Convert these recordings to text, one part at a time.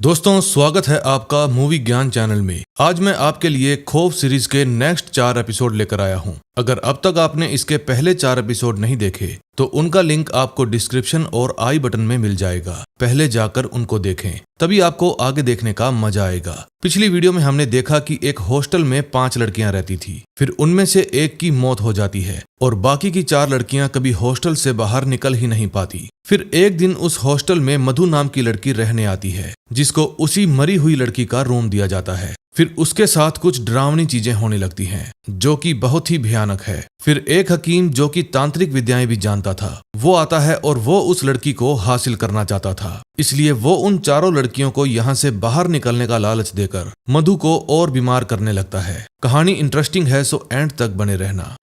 दोस्तों, स्वागत है आपका मूवी ज्ञान चैनल में। आज मैं आपके लिए खौफ सीरीज के नेक्स्ट 4 एपिसोड लेकर आया हूं। अगर अब तक आपने इसके पहले 4 एपिसोड नहीं देखे तो उनका लिंक आपको डिस्क्रिप्शन और आई बटन में मिल जाएगा। पहले जाकर उनको देखें, तभी आपको आगे देखने का मजा आएगा। पिछली वीडियो में हमने देखा कि एक हॉस्टल में 5 लड़कियां रहती थी, फिर उनमें से एक की मौत हो जाती है और बाकी की 4 लड़कियां कभी हॉस्टल से बाहर निकल ही नहीं पाती। फिर एक दिन उस हॉस्टल में मधु नाम की लड़की रहने आती है, जिसको उसी मरी हुई लड़की का रूम दिया जाता है। फिर उसके साथ कुछ डरावनी चीजें होने लगती हैं, जो कि बहुत ही भयानक है। फिर एक हकीम जो कि तांत्रिक विद्याएं भी जानता था, वो आता है और वो उस लड़की को हासिल करना चाहता था। इसलिए वो उन 4 लड़कियों को यहाँ से बाहर निकलने का लालच देकर मधु को और बीमार करने लगता है। कहानी इंटरेस्टिंग है, सो एंड तक बने रहना।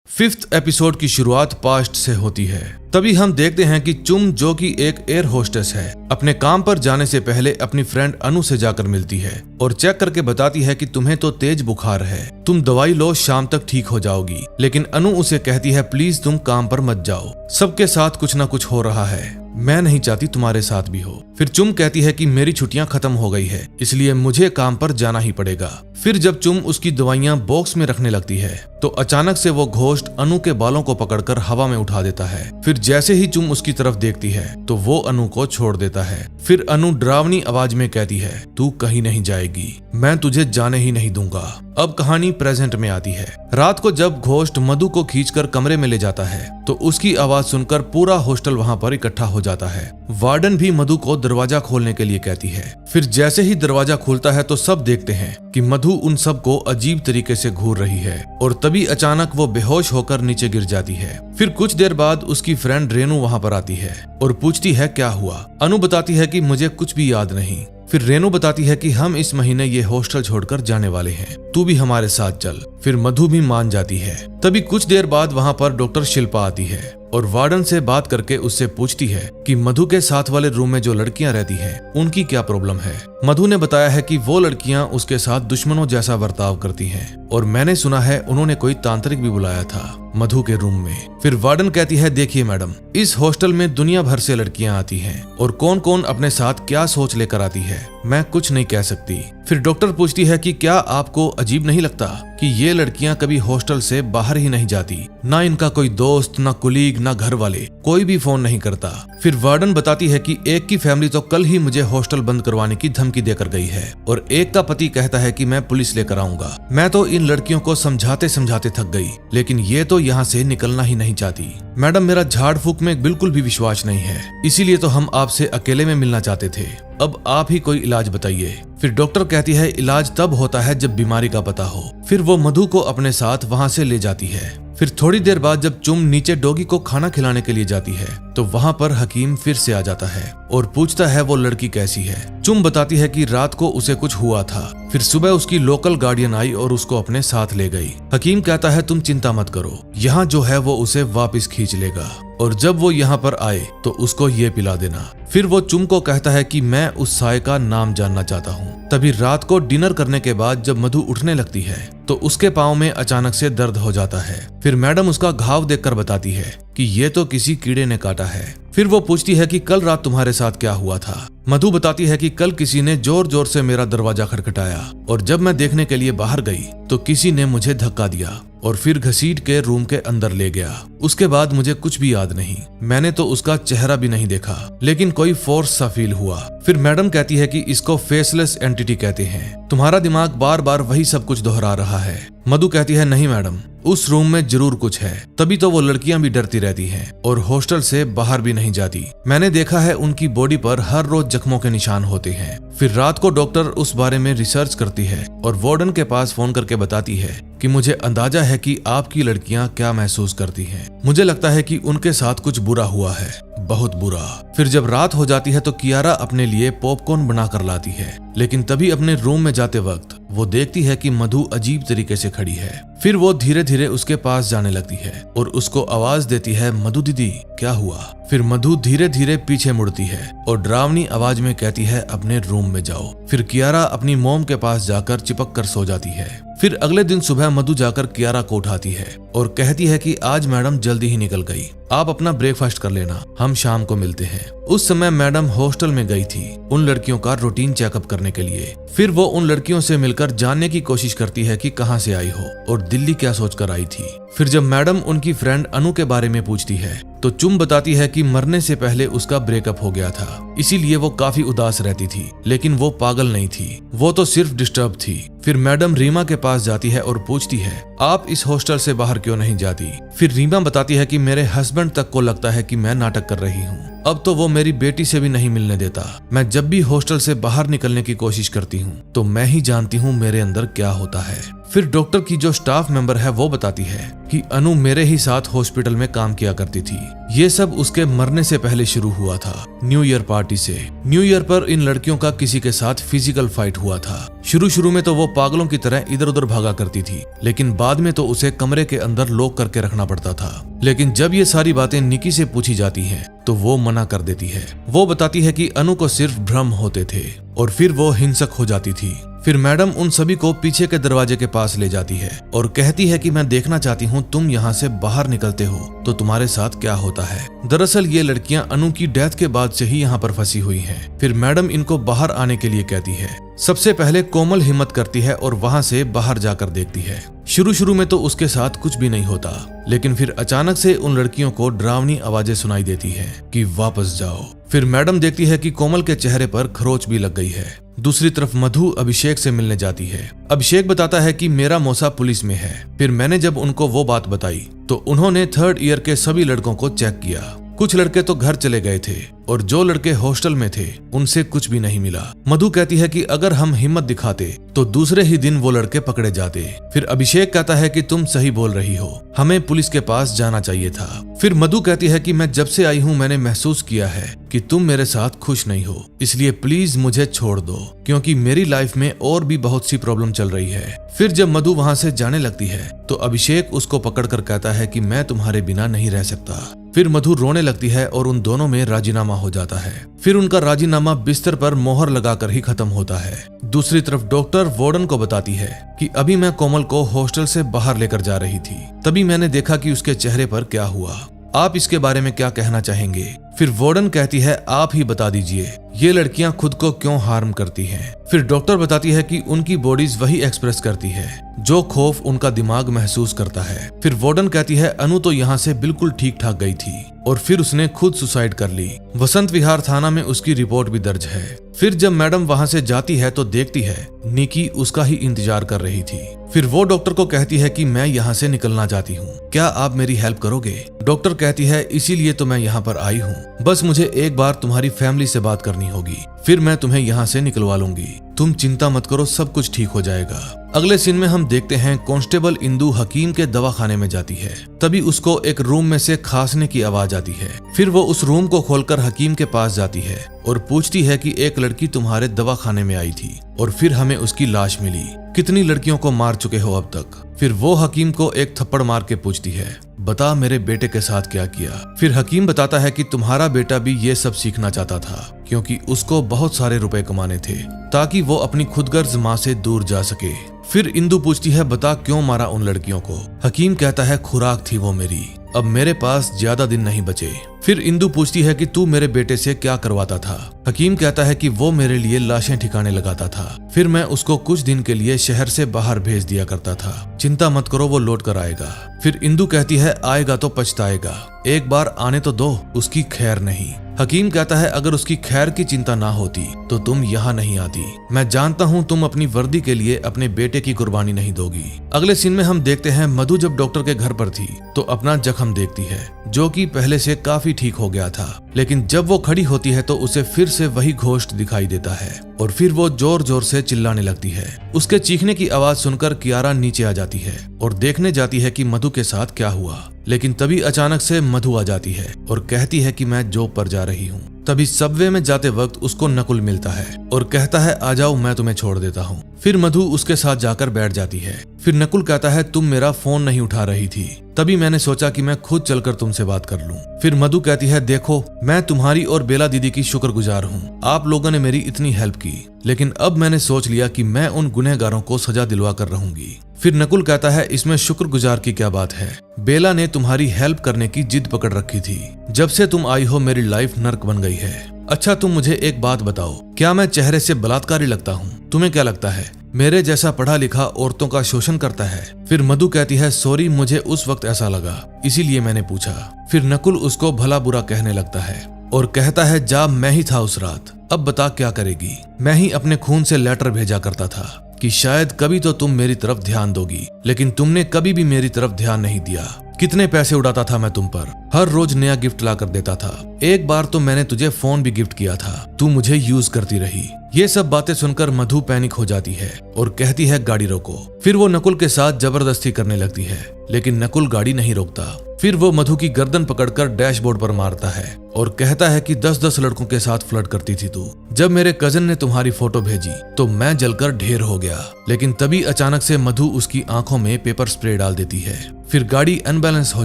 फिफ्थ एपिसोड की शुरुआत पास्ट से होती है। तभी हम देखते हैं कि चुम, जो कि एक एयर होस्टेस है, अपने काम पर जाने से पहले अपनी फ्रेंड अनु से जाकर मिलती है और चेक करके बताती है कि तुम्हें तो तेज बुखार है, तुम दवाई लो, शाम तक ठीक हो जाओगी। लेकिन अनु उसे कहती है प्लीज तुम काम पर मत जाओ, सबके साथ कुछ ना कुछ हो रहा है, मैं नहीं चाहती तुम्हारे साथ भी हो। फिर चुम कहती है कि मेरी छुट्टियां खत्म हो गई है, इसलिए मुझे काम पर जाना ही पड़ेगा। फिर जब चुम उसकी दवाइयां बॉक्स में रखने लगती है तो अचानक से वो घोस्ट अनु के बालों को पकड़कर हवा में उठा देता है। फिर जैसे ही चुम उसकी तरफ देखती है तो वो अनु को छोड़ देता है। फिर अनु डरावनी आवाज में कहती है तू कहीं नहीं जाएगी, मैं तुझे जाने ही नहीं दूंगा। अब कहानी प्रेजेंट में आती है। रात को जब घोस्ट मधु को खींचकर कमरे में ले जाता है तो उसकी आवाज सुनकर पूरा हॉस्टल वहां पर इकट्ठा हो जाता है। वार्डन भी मधु को दरवाजा खोलने के लिए कहती है। फिर जैसे ही दरवाजा खुलता है तो सब देखते हैं कि मधु उन सबको अजीब तरीके से घूर रही है और तभी अचानक वो बेहोश होकर नीचे गिर जाती है। फिर कुछ देर बाद उसकी फ्रेंड रेनू वहां पर आती है और पूछती है क्या हुआ। अनु बताती है कि मुझे कुछ भी याद नहीं। फिर रेनू बताती है कि हम इस महीने ये हॉस्टल छोड़कर जाने वाले हैं, तू भी हमारे साथ चल। फिर मधु भी मान जाती है। तभी कुछ देर बाद वहां पर डॉक्टर शिल्पा आती है और वार्डन से बात करके उससे पूछती है कि मधु के साथ वाले रूम में जो लड़कियां रहती हैं, उनकी क्या प्रॉब्लम है। मधु ने बताया है कि वो लड़कियां उसके साथ दुश्मनों जैसा बर्ताव करती हैं और मैंने सुना है उन्होंने कोई तांत्रिक भी बुलाया था मधु के रूम में। फिर वार्डन कहती है देखिए मैडम, इस हॉस्टल में दुनिया भर से लड़कियां आती हैं और कौन कौन अपने साथ क्या सोच लेकर आती है मैं कुछ नहीं कह सकती। फिर डॉक्टर पूछती है कि क्या आपको अजीब नहीं लगता कि ये लड़कियां कभी हॉस्टल से बाहर ही नहीं जाती, ना इनका कोई दोस्त, ना कुलीग, ना घर वाले, कोई भी फोन नहीं करता। फिर वार्डन बताती है कि एक की फैमिली तो कल ही मुझे हॉस्टल बंद करवाने की धमकी देकर गई है और एक का पति कहता है कि मैं पुलिस लेकर आऊंगा। मैं तो इन लड़कियों को समझाते समझाते थक गई, लेकिन ये तो यहाँ से निकलना ही नहीं चाहती। मैडम, मेरा झाड़ फूक में बिल्कुल भी विश्वास नहीं है, इसीलिए तो हम आपसे अकेले में मिलना चाहते थे। अब आप ही कोई इलाज बताइए। फिर डॉक्टर कहती है इलाज तब होता है जब बीमारी का पता हो। फिर वो मधु को अपने साथ वहां से ले जाती है। फिर थोड़ी देर बाद जब चुम नीचे डॉगी को खाना खिलाने के लिए जाती है तो वहां पर हकीम फिर से आ जाता है और पूछता है वो लड़की कैसी है। चुम बताती है कि रात को उसे कुछ हुआ था। फिर सुबह उसकी लोकल गार्डियन आई और उसको अपने साथ ले गई। हकीम कहता है तुम चिंता मत करो, यहाँ जो है वो उसे वापस खींच लेगा और जब वो यहाँ पर आए तो उसको ये पिला देना। फिर वो चुम को कहता है कि मैं उस साय का नाम जानना चाहता हूँ। तभी रात को डिनर करने के बाद जब मधु उठने लगती है तो उसके पाँव में अचानक से दर्द हो जाता है। फिर मैडम उसका घाव देखकर बताती है कि ये तो किसी कीड़े ने काटा है। फिर वो पूछती है कि कल रात तुम्हारे साथ क्या हुआ था। मधु बताती है कि कल किसी ने जोर जोर से मेरा दरवाजा खटखटाया और जब मैं देखने के लिए बाहर गई तो किसी ने मुझे धक्का दिया और फिर घसीट के रूम के अंदर ले गया। उसके बाद मुझे कुछ भी याद नहीं, मैंने तो उसका चेहरा भी नहीं देखा, लेकिन कोई फोर्स सा फील हुआ। फिर मैडम कहती है कि इसको फेसलेस एंटिटी कहते हैं, तुम्हारा दिमाग बार बार वही सब कुछ दोहरा रहा है। मधु कहती है नहीं मैडम, उस रूम में जरूर कुछ है, तभी तो वो लड़कियां भी डरती रहती हैं और हॉस्टल से बाहर भी नहीं जाती। मैंने देखा है उनकी बॉडी पर हर रोज जख्मों के निशान होते हैं। फिर रात को डॉक्टर उस बारे में रिसर्च करती है और वार्डन के पास फोन करके बताती है कि मुझे अंदाजा है कि आपकी लड़कियां क्या महसूस करती हैं। मुझे लगता है कि उनके साथ कुछ बुरा हुआ है, बहुत बुरा। फिर जब रात हो जाती है तो कियारा अपने लिए पॉपकॉर्न बना कर लाती है, लेकिन तभी अपने रूम में जाते वक्त वो देखती है कि मधु अजीब तरीके से खड़ी है। फिर वो धीरे धीरे उसके पास जाने लगती है और उसको आवाज देती है, मधु दीदी क्या हुआ। फिर मधु धीरे धीरे पीछे मुड़ती है और डरावनी आवाज में कहती है, अपने रूम में जाओ। फिर कियारा अपनी मॉम के पास जाकर चिपक कर सो जाती है। फिर अगले दिन सुबह मधु जाकर कियारा को उठाती है और कहती है कि आज मैडम जल्दी ही निकल गई, आप अपना ब्रेकफास्ट कर लेना, हम शाम को मिलते हैं। उस समय मैडम हॉस्टल में गई थी उन लड़कियों का रूटीन चेकअप करने के लिए। फिर वो उन लड़कियों से मिलकर जानने की कोशिश करती है कि कहाँ से आई हो और दिल्ली क्या सोचकर आई थी। फिर जब मैडम उनकी फ्रेंड अनु के बारे में पूछती है तो चुम बताती है कि मरने से पहले उसका ब्रेकअप हो गया था, इसीलिए वो काफी उदास रहती थी। लेकिन वो पागल नहीं थी, वो तो सिर्फ डिस्टर्ब थी। फिर मैडम रीमा के पास जाती है और पूछती है, आप इस हॉस्टल से बाहर क्यों नहीं जाती। फिर रीमा बताती है कि मेरे हस्बैंड तक को लगता है कि मैं नाटक कर रही हूँ, अब तो वो मेरी बेटी से भी नहीं मिलने देता। मैं जब भी हॉस्टल से बाहर निकलने की कोशिश करती हूँ तो मैं ही जानती हूँ मेरे अंदर क्या होता है। फिर डॉक्टर की जो स्टाफ मेंबर है वो बताती है कि अनु मेरे ही साथ हॉस्पिटल में काम किया करती थी। ये सब उसके मरने से पहले शुरू हुआ था, न्यू ईयर पार्टी से। न्यू ईयर पर इन लड़कियों का किसी के साथ फिजिकल फाइट हुआ था। शुरू में तो वो पागलों की तरह इधर उधर भागा करती थी, लेकिन बाद में तो उसे कमरे के अंदर लॉक करके रखना पड़ता था। लेकिन जब ये सारी बातें निकी से पूछी जाती हैं तो वो मना कर देती है। वो बताती है कि अनु को सिर्फ भ्रम होते थे और फिर वो हिंसक हो जाती थी। फिर मैडम उन सभी को पीछे के दरवाजे के पास ले जाती है और कहती है कि मैं देखना चाहती हूँ तुम यहाँ से बाहर निकलते हो तो तुम्हारे साथ क्या होता है। दरअसल ये लड़कियां अनु की डेथ के बाद से ही यहाँ पर फंसी हुई हैं। फिर मैडम इनको बाहर आने के लिए कहती है। सबसे पहले कोमल हिम्मत करती है और वहाँ से बाहर जाकर देखती है। शुरू में तो उसके साथ कुछ भी नहीं होता, लेकिन फिर अचानक से उन लड़कियों को डरावनी आवाजें सुनाई देती है कि वापस जाओ। फिर मैडम देखती है कि कोमल के चेहरे पर खरोच भी लग गई है। दूसरी तरफ मधु अभिषेक से मिलने जाती है। अभिषेक बताता है कि मेरा मौसा पुलिस में है। फिर मैंने जब उनको वो बात बताई तो उन्होंने 3rd ईयर के सभी लड़कों को चेक किया। कुछ लड़के तो घर चले गए थे और जो लड़के हॉस्टल में थे उनसे कुछ भी नहीं मिला। मधु कहती है कि अगर हम हिम्मत दिखाते तो दूसरे ही दिन वो लड़के पकड़े जाते। फिर अभिषेक कहता है कि तुम सही बोल रही हो, हमें पुलिस के पास जाना चाहिए था। फिर मधु कहती है कि मैं जब से आई हूँ मैंने महसूस किया है कि तुम मेरे साथ खुश नहीं हो, इसलिए प्लीज मुझे छोड़ दो, क्योंकि मेरी लाइफ में और भी बहुत सी प्रॉब्लम चल रही है। फिर जब मधु वहाँ से जाने लगती है तो अभिषेक उसको पकड़कर कहता है कि मैं तुम्हारे बिना नहीं रह सकता। फिर मधु रोने लगती है और उन दोनों में राजीनामा हो जाता है। फिर उनका राजीनामा बिस्तर पर मोहर लगाकर ही खत्म होता है। दूसरी तरफ डॉक्टर वार्डन को बताती है कि अभी मैं कोमल को हॉस्टल से बाहर लेकर जा रही थी, तभी मैंने देखा कि उसके चेहरे पर क्या हुआ। आप इसके बारे में क्या कहना चाहेंगे। फिर वार्डन कहती है आप ही बता दीजिए, ये लड़कियां खुद को क्यों हार्म करती हैं। फिर डॉक्टर बताती है कि उनकी बॉडीज वही एक्सप्रेस करती है जो खौफ उनका दिमाग महसूस करता है। फिर वार्डन कहती है अनु तो यहाँ से बिल्कुल ठीक ठाक गई थी और फिर उसने खुद सुसाइड कर ली। वसंत विहार थाना में उसकी रिपोर्ट भी दर्ज है। फिर जब मैडम वहाँ से जाती है तो देखती है निकी उसका ही इंतजार कर रही थी। फिर वो डॉक्टर को कहती है कि मैं यहाँ से निकलना चाहती हूँ, क्या आप मेरी हेल्प करोगे। डॉक्टर कहती है इसीलिए तो मैं यहाँ पर आई हूँ, बस मुझे एक बार तुम्हारी फैमिली से बात करनी होगी, फिर मैं तुम्हें यहाँ से निकलवा लूंगी। तुम चिंता मत करो, सब कुछ ठीक हो जाएगा। अगले सीन में हम देखते हैं कांस्टेबल इंदु हकीम के दवाखाने में जाती है। तभी उसको एक रूम में से खांसने की आवाज आती है। फिर वो उस रूम को खोलकर हकीम के पास जाती है और पूछती है कि एक लड़की तुम्हारे दवाखाने में आई थी और फिर हमें उसकी लाश मिली, कितनी लड़कियों को मार चुके हो अब तक। फिर वो हकीम को एक थप्पड़ मार के पूछती है बता मेरे बेटे के साथ क्या किया। फिर हकीम बताता है कि तुम्हारा बेटा भी ये सब सीखना चाहता था, क्योंकि उसको बहुत सारे रुपए कमाने थे ताकि वो अपनी खुदगर्ज माँ से दूर जा सके। फिर इंदु पूछती है बता क्यों मारा उन लड़कियों को। हकीम कहता है खुराक थी वो मेरी, अब मेरे पास ज्यादा दिन नहीं बचे। फिर इंदु पूछती है कि तू मेरे बेटे से क्या करवाता था। हकीम कहता है कि वो मेरे लिए लाशें ठिकाने लगाता था, फिर मैं उसको कुछ दिन के लिए शहर से बाहर भेज दिया करता था, चिंता मत करो वो लौट कर आएगा। फिर इंदु कहती है आएगा तो पछताएगा, एक बार आने तो दो, उसकी खैर नहीं। हकीम कहता है अगर उसकी खैर की चिंता ना होती तो तुम यहाँ नहीं आती, मैं जानता हूँ तुम अपनी वर्दी के लिए अपने बेटे की कुर्बानी नहीं दोगी। अगले सीन में हम देखते हैं मधु जब डॉक्टर के घर पर थी तो अपना जख्म देखती है जो कि पहले से काफी ठीक हो गया था, लेकिन जब वो खड़ी होती है तो उसे फिर से वही घोस्ट दिखाई देता है और फिर वो जोर जोर से चिल्लाने लगती है। उसके चीखने की आवाज सुनकर कियारा नीचे आ जाती है और देखने जाती है कि मधु के साथ क्या हुआ, लेकिन तभी अचानक से मधु आ जाती है और कहती है कि मैं जॉब पर जा रही हूँ। तभी सबवे में जाते वक्त उसको नकुल मिलता है और कहता है आ जाओ मैं तुम्हें छोड़ देता हूँ। फिर मधु उसके साथ जाकर बैठ जाती है। फिर नकुल कहता है तुम मेरा फोन नहीं उठा रही थी, तभी मैंने सोचा कि मैं खुद चलकर तुमसे बात कर लूं। फिर मधु कहती है देखो मैं तुम्हारी और बेला दीदी की शुक्रगुजार हूँ, आप लोगों ने मेरी इतनी हेल्प की, लेकिन अब मैंने सोच लिया कि मैं उन गुनहगारों को सजा दिलवा कर रहूंगी। फिर नकुल कहता है इसमें शुक्रगुजार की क्या बात है, बेला ने तुम्हारी हेल्प करने की जिद पकड़ रखी थी, जब से तुम आई हो मेरी लाइफ नर्क बन गई है। अच्छा तुम मुझे एक बात बताओ, क्या मैं चेहरे से बलात्कारी लगता हूँ? तुम्हें क्या लगता है मेरे जैसा पढ़ा लिखा औरतों का शोषण करता है? फिर मधु कहती है सॉरी मुझे उस वक्त ऐसा लगा, इसीलिए मैंने पूछा। फिर नकुल उसको भला बुरा कहने लगता है और कहता है जा मैं ही था उस रात, अब बता क्या करेगी। मैं ही अपने खून से लेटर भेजा करता था कि शायद कभी तो तुम मेरी तरफ ध्यान दोगी, लेकिन तुमने कभी भी मेरी तरफ ध्यान नहीं दिया। कितने पैसे उड़ाता था मैं तुम पर, हर रोज नया गिफ्ट ला कर देता था, एक बार तो मैंने तुझे फोन भी गिफ्ट किया था, तू मुझे यूज करती रही। ये सब बातें सुनकर मधु पैनिक हो जाती है और कहती है गाड़ी रोको। फिर वो नकुल के साथ जबरदस्ती करने लगती है, लेकिन नकुल गाड़ी नहीं रोकता। फिर वो मधु की गर्दन पकड़कर डैशबोर्ड पर मारता है और कहता है कि 10-10 लड़कों के साथ फ्लर्ट करती थी तू। जब मेरे कजन ने तुम्हारी फोटो भेजी तो मैं जलकर ढेर हो गया, लेकिन तभी अचानक से मधु उसकी आंखों में पेपर स्प्रे डाल देती है। फिर गाड़ी अनबैलेंस हो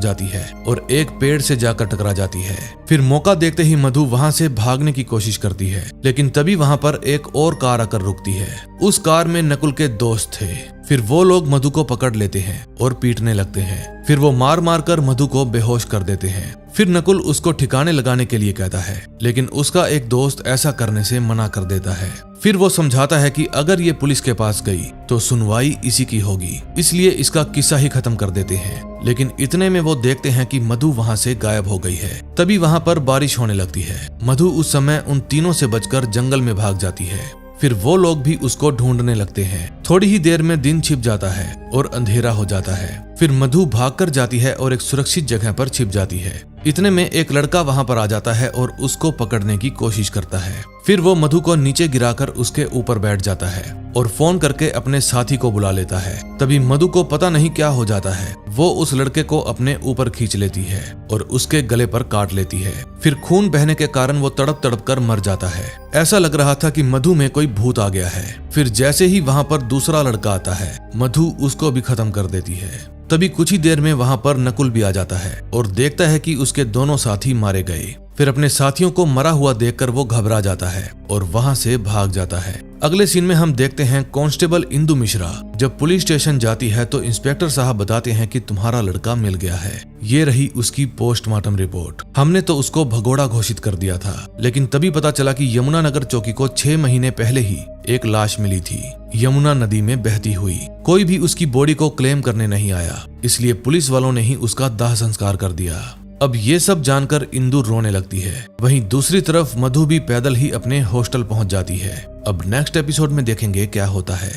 जाती है और एक पेड़ से जाकर टकरा जाती है। फिर मौका देखते ही मधु वहां से भागने की कोशिश करती है, लेकिन तभी वहां पर एक और कार आकर रुकती है। उस कार में नकुल के दोस्त थे। फिर वो लोग मधु को पकड़ लेते हैं और पीटने लगते हैं। फिर वो मार मार कर मधु को बेहोश कर देते हैं। फिर नकुल उसको ठिकाने लगाने के लिए कहता है, लेकिन उसका एक दोस्त ऐसा करने से मना कर देता है। फिर वो समझाता है कि अगर ये पुलिस के पास गई तो सुनवाई इसी की होगी, इसलिए इसका किस्सा ही खत्म कर देते हैं। लेकिन इतने में वो देखते हैं कि मधु वहां से गायब हो गई है। तभी वहां पर बारिश होने लगती है। मधु उस समय उन तीनों से बचकर जंगल में भाग जाती है। फिर वो लोग भी उसको ढूंढने लगते हैं। थोड़ी ही देर में दिन छिप जाता है और अंधेरा हो जाता है। फिर मधु भागकर जाती है और एक सुरक्षित जगह पर छिप जाती है। इतने में एक लड़का वहां पर आ जाता है और उसको पकड़ने की कोशिश करता है। फिर वो मधु को नीचे गिराकर उसके ऊपर बैठ जाता है और फोन करके अपने साथी को बुला लेता है। तभी मधु को पता नहीं क्या हो जाता है, वो उस लड़के को अपने ऊपर खींच लेती है और उसके गले पर काट लेती है। फिर खून बहने के कारण वो तड़प तड़प कर मर जाता है। ऐसा लग रहा था कि मधु में कोई भूत आ गया है। फिर जैसे ही वहां पर दूसरा लड़का आता है, मधु उसको भी खत्म कर देती है। तभी कुछ ही देर में वहां पर नकुल भी आ जाता है और देखता है कि उसके दोनों साथी मारे गए। फिर अपने साथियों को मरा हुआ देखकर वो घबरा जाता है और वहां से भाग जाता है। अगले सीन में हम देखते हैं कांस्टेबल इंदु मिश्रा जब पुलिस स्टेशन जाती है तो इंस्पेक्टर साहब बताते हैं कि तुम्हारा लड़का मिल गया है। ये रही उसकी पोस्टमार्टम रिपोर्ट। हमने तो उसको भगोड़ा घोषित कर दिया था, लेकिन तभी पता चला कि यमुनानगर चौकी को 6 महीने पहले ही एक लाश मिली थी, यमुना नदी में बहती हुई। कोई भी उसकी बॉडी को क्लेम करने नहीं आया, इसलिए पुलिस वालों ने ही उसका दाह संस्कार कर दिया। अब ये सब जानकर इंदु रोने लगती है। वहीं दूसरी तरफ मधु भी पैदल ही अपने हॉस्टल पहुंच जाती है। अब नेक्स्ट एपिसोड में देखेंगे क्या होता है।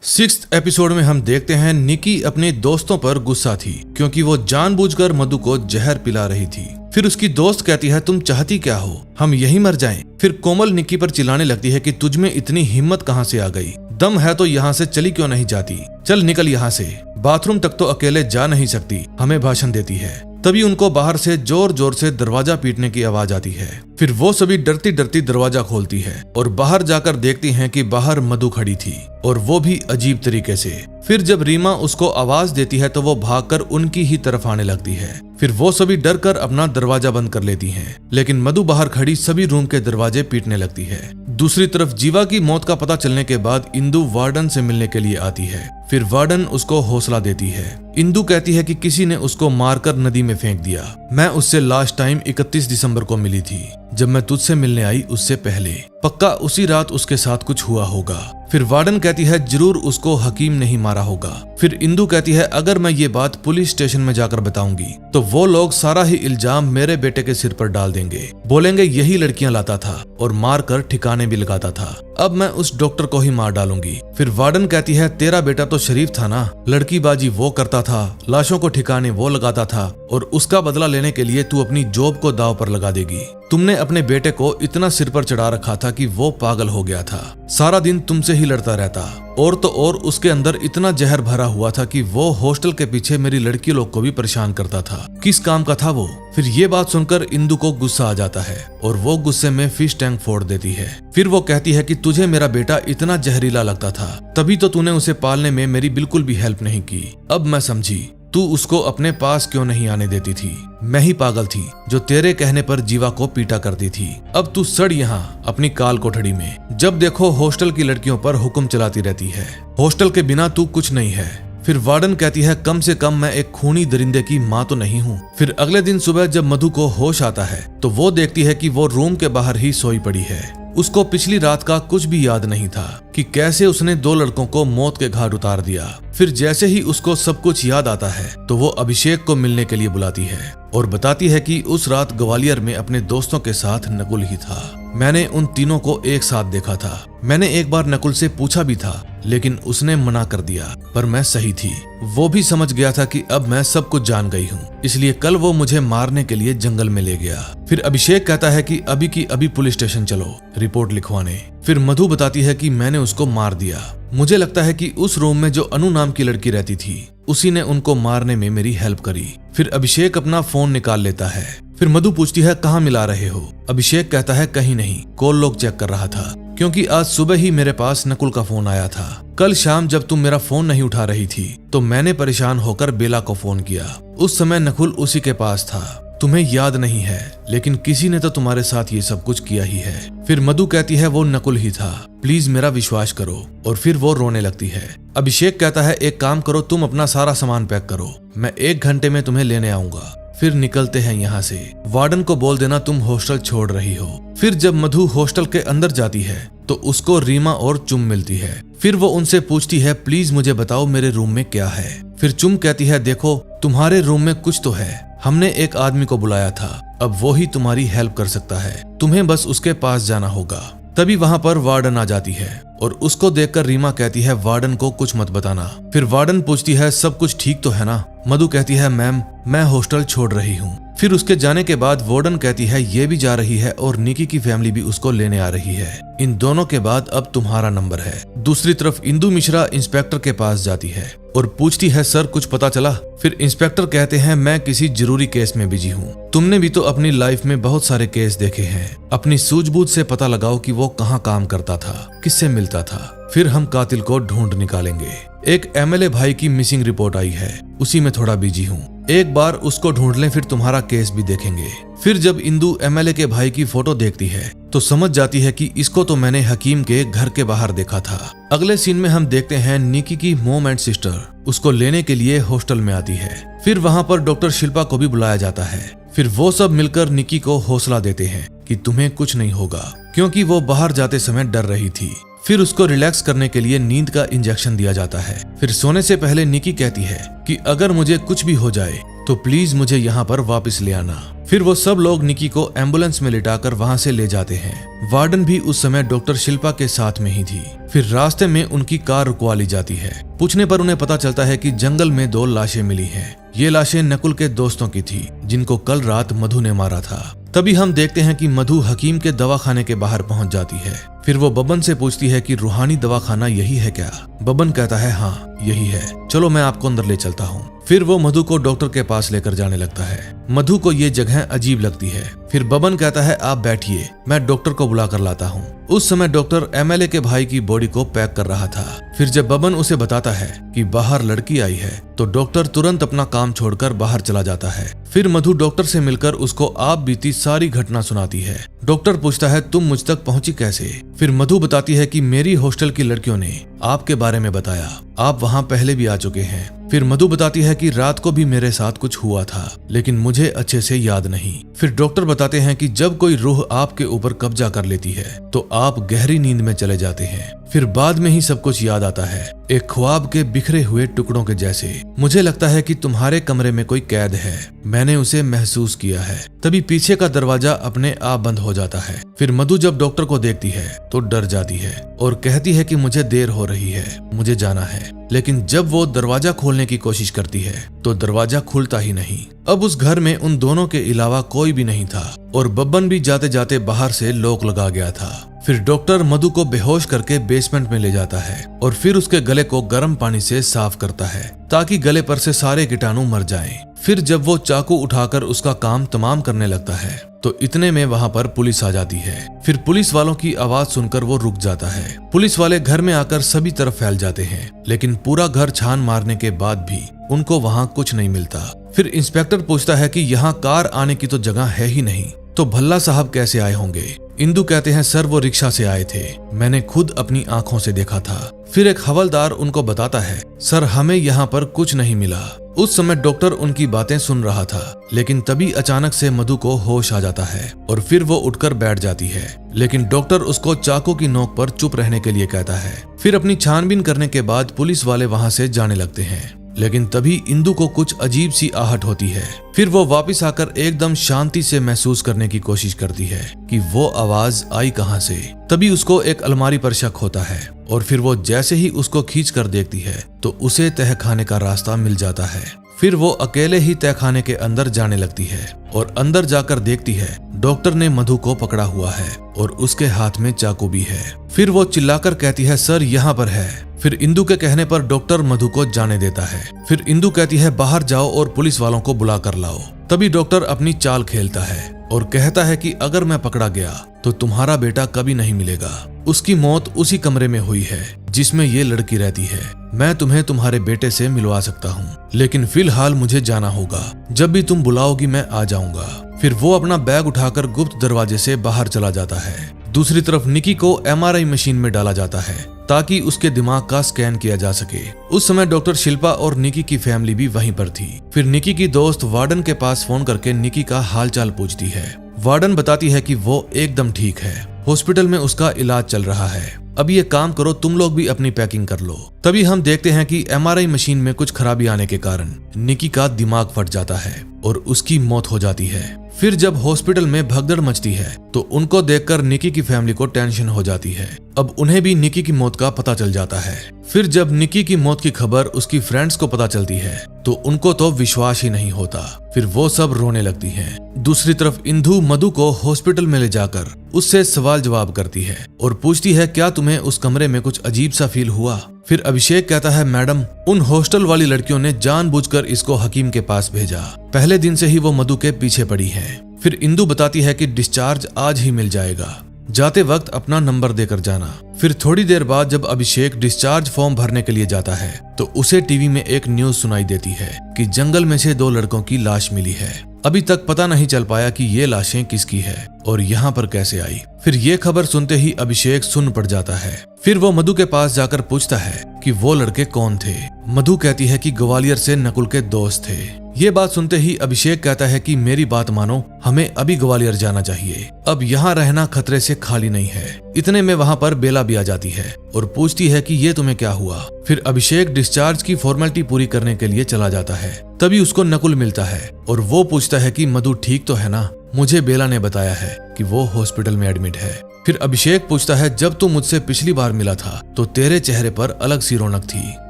6th एपिसोड में हम देखते हैं निकी अपने दोस्तों पर गुस्सा थी क्योंकि वो जानबूझकर मधु को जहर पिला रही थी। फिर उसकी दोस्त कहती है तुम चाहती क्या हो, हम यहीं मर जाएं। फिर कोमल निकी पर चिल्लाने लगती है कि तुझ में इतनी हिम्मत कहां से आ गई, दम है तो यहाँ से चली क्यों नहीं जाती, चल निकल यहाँ से, बाथरूम तक तो अकेले जा नहीं सकती, हमें भाषण देती है। तभी उनको बाहर से जोर जोर से दरवाजा पीटने की आवाज आती है। फिर वो सभी डरती डरती दरवाजा खोलती है और बाहर जाकर देखती हैं कि बाहर मधु खड़ी थी और वो भी अजीब तरीके से। फिर जब रीमा उसको आवाज देती है तो वो भागकर उनकी ही तरफ आने लगती है। फिर वो सभी डर कर अपना दरवाजा बंद कर लेती हैं, लेकिन मधु बाहर खड़ी सभी रूम के दरवाजे पीटने लगती है। दूसरी तरफ जीवा की मौत का पता चलने के बाद इंदु वार्डन से मिलने के लिए आती है। फिर वार्डन उसको हौसला देती है। इंदु कहती है कि किसी ने उसको मारकर नदी में फेंक दिया। मैं उससे लास्ट टाइम 31 दिसंबर को मिली थी, जब मैं तुझसे मिलने आई उससे पहले। पक्का उसी रात उसके साथ कुछ हुआ होगा। फिर वार्डन कहती है जरूर उसको हकीम नहीं मारा होगा। फिर इंदु कहती है अगर मैं ये बात पुलिस स्टेशन में जाकर बताऊंगी तो वो लोग सारा ही इल्जाम मेरे बेटे के सिर पर डाल देंगे, बोलेंगे यही लड़कियां लाता था और मार कर ठिकाने भी लगाता था, अब मैं उस डॉक्टर को ही मार डालूंगी। फिर वार्डन कहती है तेरा बेटा तो शरीफ था ना, लड़कीबाजी वो करता था, लाशों को ठिकाने वो लगाता था और उसका बदला लेने के लिए तू अपनी जॉब को दांव पर लगा देगी। तुमने अपने बेटे को इतना सिर पर चढ़ा रखा था कि वो पागल हो गया था, सारा दिन तुमसे ही लड़ता रहता, और तो और उसके अंदर इतना जहर भरा हुआ था कि वो हॉस्टल के पीछे मेरी लड़की लोग को भी परेशान करता था। किस काम का था वो? फिर ये बात सुनकर इंदु को गुस्सा आ जाता है और वो गुस्से में फिश टैंक फोड़ देती है। फिर वो कहती है कि तुझे मेरा बेटा इतना जहरीला लगता था, तभी तो तूने उसे पालने में मेरी बिल्कुल भी हेल्प नहीं की। अब मैं समझी, तू उसको अपने पास क्यों नहीं आने देती थी। मैं ही पागल थी जो तेरे कहने पर जीवा को पीटा करती थी। अब तू सड़ यहाँ अपनी काल कोठड़ी में, जब देखो हॉस्टल की लड़कियों पर हुक्म चलाती रहती है। हॉस्टल के बिना तू कुछ नहीं है। फिर वार्डन कहती है कम से कम मैं एक खूनी दरिंदे की माँ तो नहीं हूँ। फिर अगले दिन सुबह जब मधु को होश आता है तो वो देखती है कि वो रूम के बाहर ही सोई पड़ी है। उसको पिछली रात का कुछ भी याद नहीं था कि कैसे उसने 2 लड़कों को मौत के घाट उतार दिया। फिर जैसे ही उसको सब कुछ याद आता है तो वो अभिषेक को मिलने के लिए बुलाती है और बताती है कि उस रात ग्वालियर में अपने दोस्तों के साथ नकुल ही था। मैंने उन तीनों को एक साथ देखा था। मैंने एक बार नकुल से पूछा भी था, लेकिन उसने मना कर दिया, पर मैं सही थी। वो भी समझ गया था कि अब मैं सब कुछ जान गई हूँ, इसलिए कल वो मुझे मारने के लिए जंगल में ले गया। फिर अभिषेक कहता है कि अभी की अभी पुलिस स्टेशन चलो रिपोर्ट लिखवाने। फिर मधु बताती है कि मैंने उसको मार दिया। मुझे लगता है कि उस रूम में जो अनु नाम की लड़की रहती थी उसी ने उनको मारने में मेरी हेल्प करी। फिर अभिषेक अपना फोन निकाल लेता है। फिर मधु पूछती है कहाँ मिला रहे हो? अभिषेक कहता है कहीं नहीं, कॉल लॉग चेक कर रहा था, क्योंकि आज सुबह ही मेरे पास नकुल का फोन आया था। कल शाम जब तुम मेरा फोन नहीं उठा रही थी तो मैंने परेशान होकर बेला को फोन किया। उस समय नकुल उसी के पास था। तुम्हें याद नहीं है, लेकिन किसी ने तो तुम्हारे साथ ये सब कुछ किया ही है। फिर मधु कहती है वो नकुल ही था, प्लीज मेरा विश्वास करो, और फिर वो रोने लगती है। अभिषेक कहता है एक काम करो, तुम अपना सारा सामान पैक करो, मैं 1 घंटे में तुम्हें लेने आऊंगा। फिर निकलते हैं यहाँ से। वार्डन को बोल देना तुम हॉस्टल छोड़ रही हो। फिर जब मधु हॉस्टल के अंदर जाती है तो उसको रीमा और चुम मिलती है। फिर वो उनसे पूछती है प्लीज मुझे बताओ मेरे रूम में क्या है। फिर चुम कहती है देखो तुम्हारे रूम में कुछ तो है, हमने एक आदमी को बुलाया था, अब वो ही तुम्हारी हेल्प कर सकता है, तुम्हें बस उसके पास जाना होगा। तभी वहाँ पर वार्डन आ जाती है और उसको देखकर रीमा कहती है वार्डन को कुछ मत बताना। फिर वार्डन पूछती है सब कुछ ठीक तो है ना? मधु कहती है मैम मैं हॉस्टल छोड़ रही हूँ। फिर उसके जाने के बाद वार्डन कहती है ये भी जा रही है और निकी की फैमिली भी उसको लेने आ रही है। इन दोनों के बाद अब तुम्हारा नंबर है। दूसरी तरफ इंदु मिश्रा इंस्पेक्टर के पास जाती है और पूछती है सर कुछ पता चला? फिर इंस्पेक्टर कहते हैं मैं किसी जरूरी केस में बिजी हूँ। तुमने भी तो अपनी लाइफ में बहुत सारे केस देखे हैं, अपनी सूझबूझ से पता लगाओ कि वो कहाँ काम करता था, किससे मिलता था, फिर हम कातिल को ढूंढ निकालेंगे। एक एमएलए भाई की मिसिंग रिपोर्ट आई है, उसी में थोड़ा बिजी हूँ, एक बार उसको ढूंढ लें फिर तुम्हारा केस भी देखेंगे। फिर जब इंदु एमएलए के भाई की फोटो देखती है तो समझ जाती है कि इसको तो मैंने हकीम के घर के बाहर देखा था। अगले सीन में हम देखते हैं निकी की मॉम एंड सिस्टर उसको लेने के लिए हॉस्टल में आती है। फिर वहाँ पर डॉक्टर शिल्पा को भी बुलाया जाता है। फिर वो सब मिलकर निकी को हौसला देते हैं कि तुम्हें कुछ नहीं होगा, क्योंकि वो बाहर जाते समय डर रही थी। फिर उसको रिलैक्स करने के लिए नींद का इंजेक्शन दिया जाता है। फिर सोने से पहले निकी कहती है कि अगर मुझे कुछ भी हो जाए तो प्लीज मुझे यहाँ पर वापस ले आना। फिर वो सब लोग निकी को एम्बुलेंस में लिटाकर वहाँ से ले जाते हैं। वार्डन भी उस समय डॉक्टर शिल्पा के साथ में ही थी। फिर रास्ते में उनकी कार रुकवा ली जाती है। पूछने पर उन्हें पता चलता है कि जंगल में 2 लाशें मिली हैं। ये लाशें नकुल के दोस्तों की थी जिनको कल रात मधु ने मारा था। तभी हम देखते हैं कि मधु हकीम के दवाखाने के बाहर पहुंच जाती है। फिर वो बबन से पूछती है कि रूहानी दवाखाना यही है क्या? बबन कहता है हाँ यही है, चलो मैं आपको अंदर ले चलता हूँ। फिर वो मधु को डॉक्टर के पास लेकर जाने लगता है। मधु को ये जगह अजीब लगती है। फिर बबन कहता है आप बैठिए, मैं डॉक्टर को बुला कर लाता हूँ। उस समय डॉक्टर एमएलए के भाई की बॉडी को पैक कर रहा था। फिर जब बबन उसे बताता है कि बाहर लड़की आई है तो डॉक्टर तुरंत अपना काम छोड़कर बाहर चला जाता है। फिर मधु डॉक्टर से मिलकर उसको आप बीती सारी घटना सुनाती है। डॉक्टर पूछता है तुम मुझ तक पहुंची कैसे? फिर मधु बताती है कि मेरी हॉस्टल की लड़कियों ने आपके बारे में बताया, आप वहां पहले भी आ चुके हैं। फिर मधु बताती है कि रात को भी मेरे साथ कुछ हुआ था, लेकिन मुझे अच्छे से याद नहीं। फिर डॉक्टर बताते हैं कि जब कोई रूह आपके ऊपर कब्जा कर लेती है तो आप गहरी नींद में चले जाते हैं। फिर बाद में ही सब कुछ याद आता है, एक ख्वाब के बिखरे हुए टुकड़ों के जैसे। मुझे लगता है कि तुम्हारे कमरे में कोई कैद है, मैंने उसे महसूस किया है। तभी पीछे का दरवाजा अपने आप बंद हो जाता है। फिर मधु जब डॉक्टर को देखती है तो डर जाती है और कहती है कि मुझे देर हो रही है, मुझे जाना है। लेकिन जब वो दरवाजा खोलने की कोशिश करती है तो दरवाजा खुलता ही नहीं। अब उस घर में उन दोनों के अलावा कोई भी नहीं था और बब्बन भी जाते जाते बाहर से लॉक लगा गया था। फिर डॉक्टर मधु को बेहोश करके बेसमेंट में ले जाता है और फिर उसके गले को गर्म पानी से साफ करता है ताकि गले पर से सारे कीटाणु मर जाएं। फिर जब वो चाकू उठाकर उसका काम तमाम करने लगता है तो इतने में वहां पर पुलिस आ जाती है। फिर पुलिस वालों की आवाज सुनकर वो रुक जाता है। पुलिस वाले घर में आकर सभी तरफ फैल जाते हैं, लेकिन पूरा घर छान मारने के बाद भी उनको वहां कुछ नहीं मिलता। फिर इंस्पेक्टर पूछता है कि यहाँ कार आने की तो जगह है ही नहीं, तो भल्ला साहब कैसे आए होंगे। इंदु कहते हैं सर वो रिक्शा से आए थे, मैंने खुद अपनी आंखों से देखा था। फिर एक हवलदार उनको बताता है सर हमें यहाँ पर कुछ नहीं मिला। उस समय डॉक्टर उनकी बातें सुन रहा था, लेकिन तभी अचानक से मधु को होश आ जाता है और फिर वो उठकर बैठ जाती है, लेकिन डॉक्टर उसको चाकू की नोक पर चुप रहने के लिए कहता है। फिर अपनी छानबीन करने के बाद पुलिस वाले वहां से जाने लगते हैं, लेकिन तभी इंदु को कुछ अजीब सी आहट होती है। फिर वो वापस आकर एकदम शांति से महसूस करने की कोशिश करती है कि वो आवाज आई कहां से। तभी उसको एक अलमारी पर शक होता है और फिर वो जैसे ही उसको खींच कर देखती है तो उसे तहखाने का रास्ता मिल जाता है। फिर वो अकेले ही तहखाने के अंदर जाने लगती है और अंदर जाकर देखती है डॉक्टर ने मधु को पकड़ा हुआ है और उसके हाथ में चाकू भी है। फिर वो चिल्लाकर कहती है सर यहाँ पर है। फिर इंदु के कहने पर डॉक्टर मधु को जाने देता है। फिर इंदु कहती है बाहर जाओ और पुलिस वालों को बुला कर लाओ। तभी डॉक्टर अपनी चाल खेलता है और कहता है कि अगर मैं पकड़ा गया तो तुम्हारा बेटा कभी नहीं मिलेगा। उसकी मौत उसी कमरे में हुई है जिसमें ये लड़की रहती है। मैं तुम्हें तुम्हारे बेटे से मिलवा सकता हूँ, लेकिन फिलहाल मुझे जाना होगा। जब भी तुम बुलाओगी मैं आ जाऊंगा। फिर वो अपना बैग उठाकर गुप्त दरवाजे से बाहर चला जाता है। दूसरी तरफ निकी को MRI मशीन में डाला जाता है ताकि उसके दिमाग का स्कैन किया जा सके। उस समय डॉक्टर शिल्पा और निकी की फैमिली भी वहीं पर थी। फिर निकी की दोस्त वार्डन के पास फोन करके निकी का हालचाल पूछती है। वार्डन बताती है कि वो एकदम ठीक है, हॉस्पिटल में उसका इलाज चल रहा है। अब ये काम करो, तुम लोग भी अपनी पैकिंग कर लो। तभी हम देखते हैं कि MRI मशीन में कुछ खराबी आने के कारण निकी का दिमाग फट जाता है और उसकी मौत हो जाती है। फिर जब हॉस्पिटल में भगदड़ मचती है तो उनको देखकर निकी की फैमिली को टेंशन हो जाती है। अब उन्हें भी निकी की मौत का पता चल जाता है। फिर जब निकी की मौत की खबर उसकी फ्रेंड्स को पता चलती है तो उनको तो विश्वास ही नहीं होता। फिर वो सब रोने लगती हैं। दूसरी तरफ इंदु मधु को हॉस्पिटल में ले जाकर उससे सवाल जवाब करती है और पूछती है क्या तुम्हें उस कमरे में कुछ अजीब सा फील हुआ। फिर अभिषेक कहता है मैडम उन हॉस्टल वाली लड़कियों ने जानबूझकर इसको हकीम के पास भेजा, पहले दिन से ही वो मधु के पीछे पड़ी है। फिर इंदु बताती है कि डिस्चार्ज आज ही मिल जाएगा, जाते वक्त अपना नंबर देकर जाना। फिर थोड़ी देर बाद जब अभिषेक डिस्चार्ज फॉर्म भरने के लिए जाता है तो उसे टीवी में एक न्यूज सुनाई देती है कि जंगल में से 2 लड़कों की लाश मिली है। अभी तक पता नहीं चल पाया कि ये लाशें किसकी है और यहाँ पर कैसे आई। फिर ये खबर सुनते ही अभिषेक सुन्न पड़ जाता है। फिर वो मधु के पास जाकर पूछता है कि वो लड़के कौन थे। मधु कहती है कि ग्वालियर से नकुल के दोस्त थे। ये बात सुनते ही अभिषेक कहता है कि मेरी बात मानो, हमें अभी ग्वालियर जाना चाहिए, अब यहाँ रहना खतरे से खाली नहीं है। इतने में वहाँ पर बेला भी आ जाती है और पूछती है कि ये तुम्हें क्या हुआ। फिर अभिषेक डिस्चार्ज की फॉर्मेलिटी पूरी करने के लिए चला जाता है। तभी उसको नकुल मिलता है और वो पूछता है कि मधु ठीक तो है ना, मुझे बेला ने बताया है कि वो हॉस्पिटल में एडमिट है। फिर अभिषेक पूछता है जब तू मुझसे पिछली बार मिला था तो तेरे चेहरे पर अलग सी रौनक थी,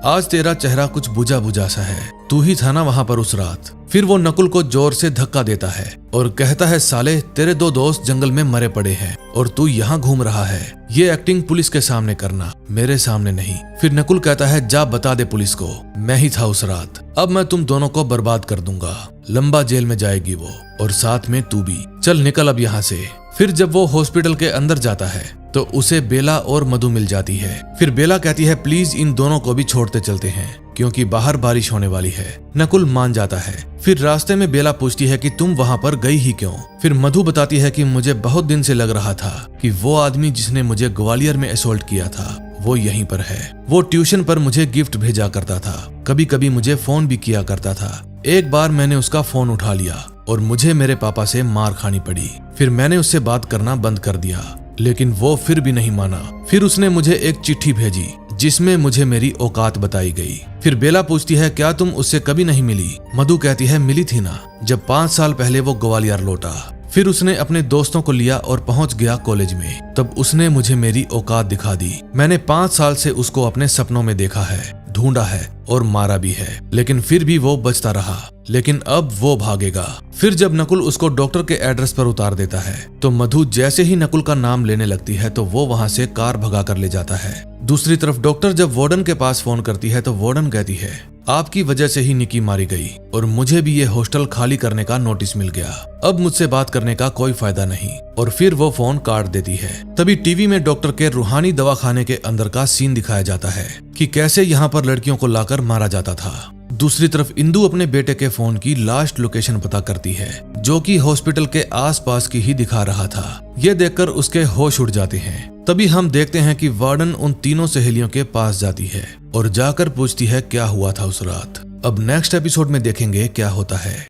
आज तेरा चेहरा कुछ बुझा बुझा सा है, तू ही था ना वहाँ पर उस रात। फिर वो नकुल को जोर से धक्का देता है और कहता है साले तेरे 2 दोस्त जंगल में मरे पड़े हैं और तू यहाँ घूम रहा है, ये एक्टिंग पुलिस के सामने करना, मेरे सामने नहीं। फिर नकुल कहता है जा बता दे पुलिस को मैं ही था उस रात, अब मैं तुम दोनों को बर्बाद कर दूंगा, लंबा जेल में जाएगी वो और साथ में तू भी, चल निकल अब यहाँ से। फिर जब वो हॉस्पिटल के अंदर जाता है तो उसे बेला और मधु मिल जाती है। फिर बेला कहती है प्लीज इन दोनों को भी छोड़ते चलते हैं क्योंकि बाहर बारिश होने वाली है। नकुल मान जाता है। फिर रास्ते में बेला पूछती है कि तुम वहाँ पर गई ही क्यों। फिर मधु बताती है कि मुझे बहुत दिन से लग रहा था कि वो आदमी जिसने मुझे ग्वालियर में असॉल्ट किया था वो यहीं पर है। वो ट्यूशन पर मुझे गिफ्ट भेजा करता था, कभी कभी मुझे फोन भी किया करता था। एक बार मैंने उसका फोन उठा लिया और मुझे मेरे पापा से मार खानी पड़ी। फिर मैंने उससे बात करना बंद कर दिया लेकिन वो फिर भी नहीं माना। फिर उसने मुझे एक चिट्ठी भेजी जिसमें मुझे मेरी औकात बताई गई। फिर बेला पूछती है क्या तुम उससे कभी नहीं मिली। मधु कहती है मिली थी ना, जब 5 साल पहले वो ग्वालियर लौटा। फिर उसने अपने दोस्तों को लिया और पहुंच गया कॉलेज में, तब उसने मुझे मेरी औकात दिखा दी। मैंने 5 साल से उसको अपने सपनों में देखा है, ढूंढा है और मारा भी है, लेकिन फिर भी वो बचता रहा। लेकिन अब वो भागेगा। फिर जब नकुल उसको डॉक्टर के एड्रेस पर उतार देता है तो मधु जैसे ही नकुल का नाम लेने लगती है तो वो वहां से कार भगा कर ले जाता है। दूसरी तरफ डॉक्टर जब वार्डन के पास फोन करती है तो वार्डन कहती है, आपकी वजह से ही निकी मारी गई और मुझे भी ये हॉस्टल खाली करने का नोटिस मिल गया। अब मुझसे बात करने का कोई फायदा नहीं। और फिर वो फोन काट देती है। तभी टीवी में डॉक्टर के रूहानी दवाखाने के अंदर का सीन दिखाया जाता है कि कैसे यहाँ पर लड़कियों को लाकर मारा जाता था। दूसरी तरफ इंदु अपने बेटे के फोन की लास्ट लोकेशन पता करती है, जो कि हॉस्पिटल के आसपास की ही दिखा रहा था। ये देखकर उसके होश उड़ जाते हैं। तभी हम देखते हैं कि वार्डन उन तीनों सहेलियों के पास जाती है और जाकर पूछती है क्या हुआ था उस रात। अब नेक्स्ट एपिसोड में देखेंगे क्या होता है।